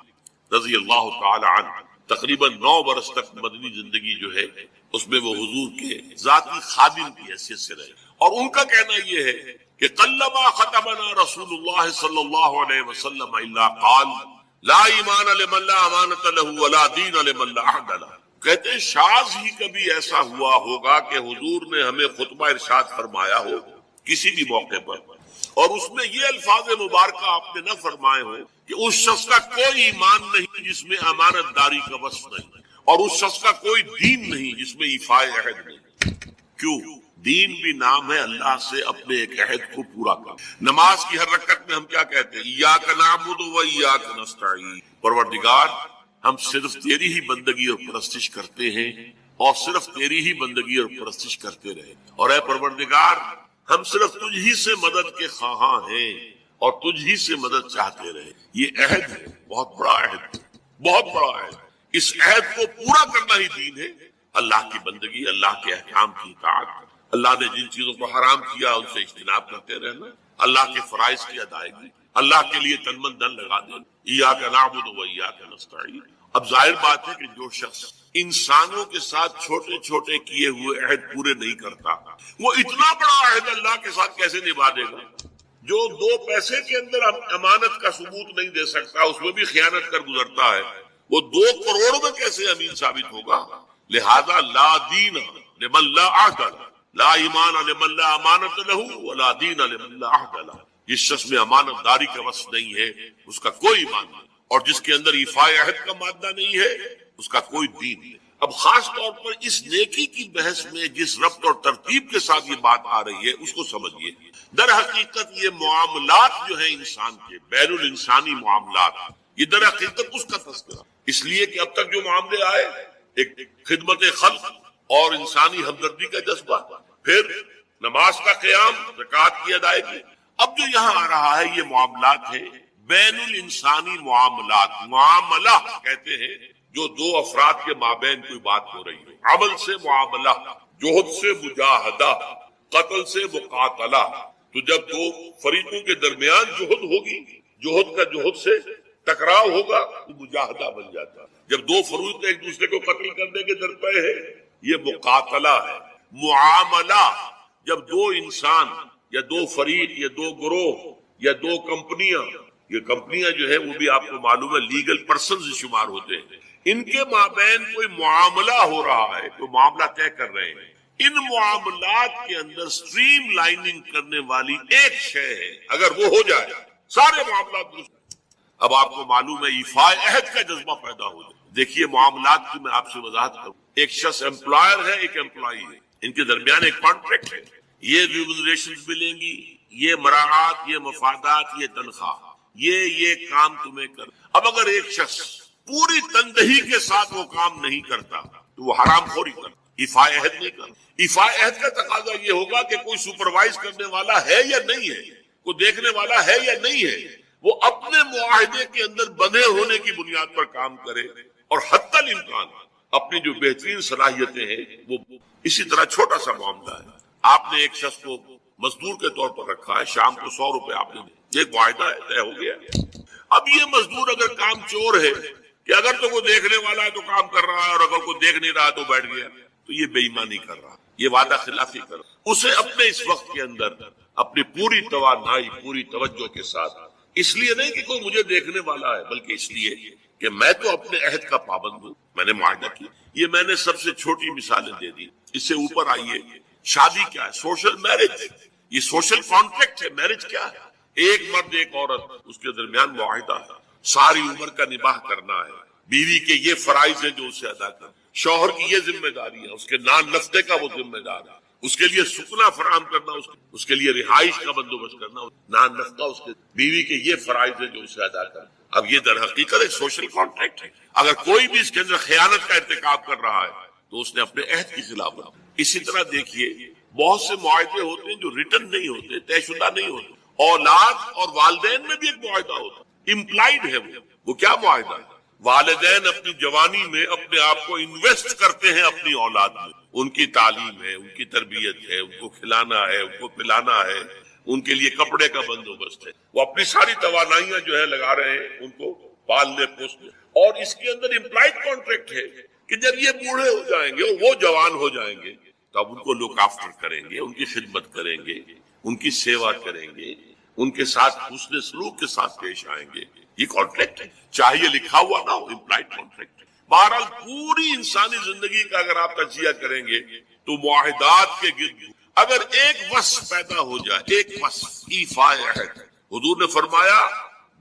رضی اللہ تعالی عنہ، تقریباً 9 برس تک مدنی زندگی جو ہے اس میں وہ حضور کے ذاتی خادم کی حیثیت سے رہے، اور ان کا کہنا یہ ہے کہ قلما ختمنا رسول اللہ صلی اللہ علیہ وسلم الا قال لا ایمان لمن لا امانۃ له ولا دین لمن لا عہد له۔ کہتے ہیں شاذ ہی کبھی ایسا ہوا ہوگا کہ حضور نے ہمیں خطبہ ارشاد فرمایا ہو کسی بھی موقع پر، اور اس میں یہ الفاظ مبارکہ آپ نے نہ فرمائے ہوں کہ اس شخص کا کوئی ایمان نہیں جس میں امانت داری کا وصف نہیں، اور اس شخص کا کوئی دین نہیں جس میں ایفاء عہد نہیں۔ کیوں؟ دین بھی نام ہے اللہ سے اپنے ایک عہد کو پورا کر۔ نماز کی ہر رکعت میں ہم کیا کہتے ہیں؟ ایاک نعبد و ایاک نستعین، پروردگار ہم صرف تیری ہی بندگی اور پرستش کرتے ہیں، اور صرف تیری ہی بندگی اور پرستش کرتے رہے، اور اے پروردگار ہم صرف تجھ ہی سے مدد کے خواہاں ہیں اور تجھ ہی سے مدد چاہتے رہے۔ یہ عہد ہے، بہت بڑا عہد ہے، بہت بڑا عہد۔ اس عہد کو پورا کرنا ہی دین ہے، اللہ کی بندگی، اللہ کے احکام کی اطاعت، اللہ نے جن چیزوں کو حرام کیا ان سے اجتناب کرتے رہنا، اللہ کے فرائض کی ادائیگی، اللہ کے لیے تن من دھن لگا دینا، ایاک نعبد و ایاک نستعین۔ اب ظاہر بات ہے کہ جو شخص انسانوں کے ساتھ چھوٹے چھوٹے کیے ہوئے عہد پورے نہیں کرتا، وہ اتنا بڑا عہد اللہ کے ساتھ کیسے نبھا دے گا؟ جو 2 پیسے کے اندر امانت کا ثبوت نہیں دے سکتا، اس میں بھی خیانت کر گزرتا ہے، وہ 2 کروڑ میں کیسے امین ثابت ہوگا؟ لہذا لا دین لمن لا عہد لہ، لا ایمان لمن لا امانت لہ ولا دین لمن لا عہد لہ۔ جس شخص میں امانت داری کا وصف نہیں ہے اس کا کوئی ایمان نہیں، اور جس کے اندر ایفاء عہد کا مادہ نہیں ہے اس کا کوئی دین نہیں۔ اب خاص طور پر اس نیکی کی بحث میں جس ربط اور ترتیب کے ساتھ یہ بات آ رہی ہے اس کو سمجھیے۔ در حقیقت یہ معاملات جو ہیں انسان کے، بین الانسانی معاملات، یہ در حقیقت اس کا تذکرہ، اس لیے کہ اب تک جو معاملے آئے، ایک خدمت خلق اور انسانی ہمدردی کا جذبہ، پھر نماز کا قیام، زکوٰۃ کی ادائیگی، اب جو یہاں آ رہا ہے یہ معاملات ہیں بین الانسانی معاملات۔ معاملہ کہتے ہیں جو 2 افراد کے مابین کوئی بات ہو رہی ہے، عمل سے معاملہ، جوہد سے مجاہدہ، قتل سے مقاتلہ۔ تو جب 2 فریقوں کے درمیان جوہد ہوگی، جوہد کا جوہد سے ٹکراؤ ہوگا تو مجاہدہ بن جاتا ہے۔ جب 2 فریق ایک دوسرے کو قتل کرنے کے درپے ہے یہ مقاتلہ ہے۔ معاملہ جب 2 انسان یا 2 فریق یا 2 گروہ یا 2 کمپنیاں، یہ کمپنیاں جو ہے وہ بھی آپ کو معلوم ہے لیگل پرسنز شمار ہوتے ہیں، ان کے مابین کوئی معاملہ ہو رہا ہے، کوئی معاملہ طے کر رہے ہیں، ان معاملات کے اندر سٹریم لائننگ کرنے والی ایک شے ہے، اگر وہ ہو جائے سارے معاملات درست۔ اب آپ کو معلوم ہے ایفاء عہد کا جذبہ پیدا ہو جائے۔ دیکھیے معاملات کی میں آپ سے وضاحت کروں، ایک شخص امپلائر ہے، ایک امپلائی ہے، ان کے درمیان ایک کانٹریکٹ ہے، یہ ریمونریشنز ملیں گی، یہ مراعات، یہ مفادات، یہ تنخواہ، یہ کام تمہیں کر۔ اب اگر ایک شخص پوری تندہی کے ساتھ وہ کام نہیں کرتا تو وہ حرام خوری کرتا، ایفاء عہد نہیں کرتا۔ ایفاء عہد کا تقاضا یہ ہوگا کہ کوئی سپروائز کرنے والا ہے یا نہیں ہے، کوئی دیکھنے والا ہے یا نہیں ہے، وہ اپنے معاہدے کے اندر بندھے ہونے کی بنیاد پر کام کرے، اور حتی الامکان اپنی جو بہترین صلاحیتیں ہیں وہ۔ اسی طرح چھوٹا سا معاملہ ہے، آپ نے ایک شخص کو مزدور کے طور پر رکھا ہے، شام کو 100 روپے آپ نے دے، ایک معاہدہ ہے، طے ہو گیا۔ اب یہ مزدور اگر کام چور ہے کہ اگر تو کوئی دیکھنے والا ہے تو کام کر رہا ہے اور اگر کوئی دیکھ نہیں رہا تو بیٹھ گیا، تو یہ بے ایمانی کر رہا، یہ وعدہ خلافی کر رہا۔ اسے اپنے اس وقت کے اندر اپنی پوری توانائی، پوری توجہ کے ساتھ، اس لیے نہیں کہ کوئی مجھے دیکھنے والا ہے بلکہ اس لیے کہ میں تو اپنے عہد کا پابند ہوں، میں نے معاہدہ کیا۔ یہ میں نے سب سے چھوٹی مثالیں دے دی، اس سے اوپر آئیے۔ شادی کیا ہے؟ سوشل میرج، یہ سوشل کانٹریکٹ ہے۔ میرج کیا ہے؟ ایک مرد ایک عورت، اس کے درمیان معاہدہ ہے، ساری عمر کا نباہ کرنا ہے، بیوی کے یہ فرائض ہیں جو اسے ادا کرنا، شوہر کی یہ ذمہ داری ہے، اس کے نان نفقے کا وہ ذمہ دار ہے، اس کے لیے سکنا فراہم کرنا، اس کے لیے رہائش کا بندوبست کرنا، نان نفقہ اس کے، بیوی کے یہ فرائض ہیں جو اسے ادا کرنا۔ اب یہ در حقیقت ایک سوشل کانٹریکٹ ہے۔ اگر کوئی بھی اس کے اندر خیانت کا ارتکاب کر رہا ہے تو اس نے اپنے عہد کی خلاف ورزی۔ اسی طرح دیکھیے بہت سے معاہدے ہوتے ہیں جو ریٹن نہیں ہوتے، طے شدہ نہیں ہوتے۔ اولاد اور والدین میں بھی ایک معاہدہ ہوتا ہے، امپلائڈ ہے وہ کیا معاہدہ ہے؟ والدین اپنی جوانی میں اپنے آپ کو انویسٹ کرتے ہیں اپنی اولاد میں، ان کی تعلیم ہے، ان کی تربیت ہے، ان کو کھلانا ہے، ان کو پلانا ہے، ان کے لیے کپڑے کا بندوبست ہے، وہ اپنی ساری توانائیاں جو ہے لگا رہے ہیں ان کو پالنے پوسنے۔ اور اس کے اندر امپلائڈ کانٹریکٹ ہے کہ جب یہ بوڑھے ہو جائیں گے، وہ جوان ہو جائیں گے، تب ان کو لک آفٹر کریں گے، ان کی خدمت کریں گے، ان کی سیوا کریں گے، ان کے ساتھ حسن سلوک کے ساتھ پیش آئیں گے۔ یہ کانٹریکٹ ہے، چاہے یہ لکھا ہوا نہ ہو، امپلائڈ کانٹریکٹ۔ بہرحال پوری انسانی زندگی کا اگر آپ تجزیہ کریں گے تو معاہدات کے گرد اگر ایک وصف پیدا ہو جائے، ایک وصف ایفاء عہد، حضور نے فرمایا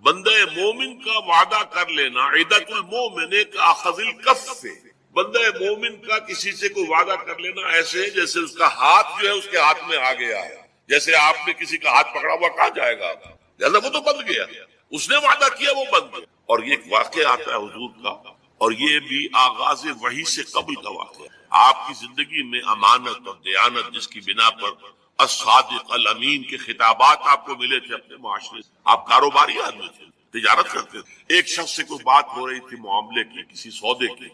بندہ مومن کا وعدہ کر لینا عدت المومن کا اخذ الکف سے، بندہ مومن کا کسی سے کوئی وعدہ کر لینا ایسے ہے جیسے اس کا ہاتھ جو ہے اس کے ہاتھ میں آ گیا ہے، جیسے آپ نے کسی کا ہاتھ پکڑا ہوا کہاں جائے گا، لہذا وہ تو بند گیا، اس نے وعدہ کیا وہ بند گیا۔ اور یہ ایک واقعہ آتا ہے حضور کا اور یہ بھی آغاز وحی سے قبل کا واقعہ ہے۔ آپ کی زندگی میں امانت اور دیانت جس کی بنا پر الصادق الامین کے خطابات آپ کو ملے تھے اپنے معاشرے سے، آپ کاروباری آدمی تھے، تجارت کرتے تھے، ایک شخص سے کوئی بات ہو رہی تھی معاملے کی، کسی سودے کی،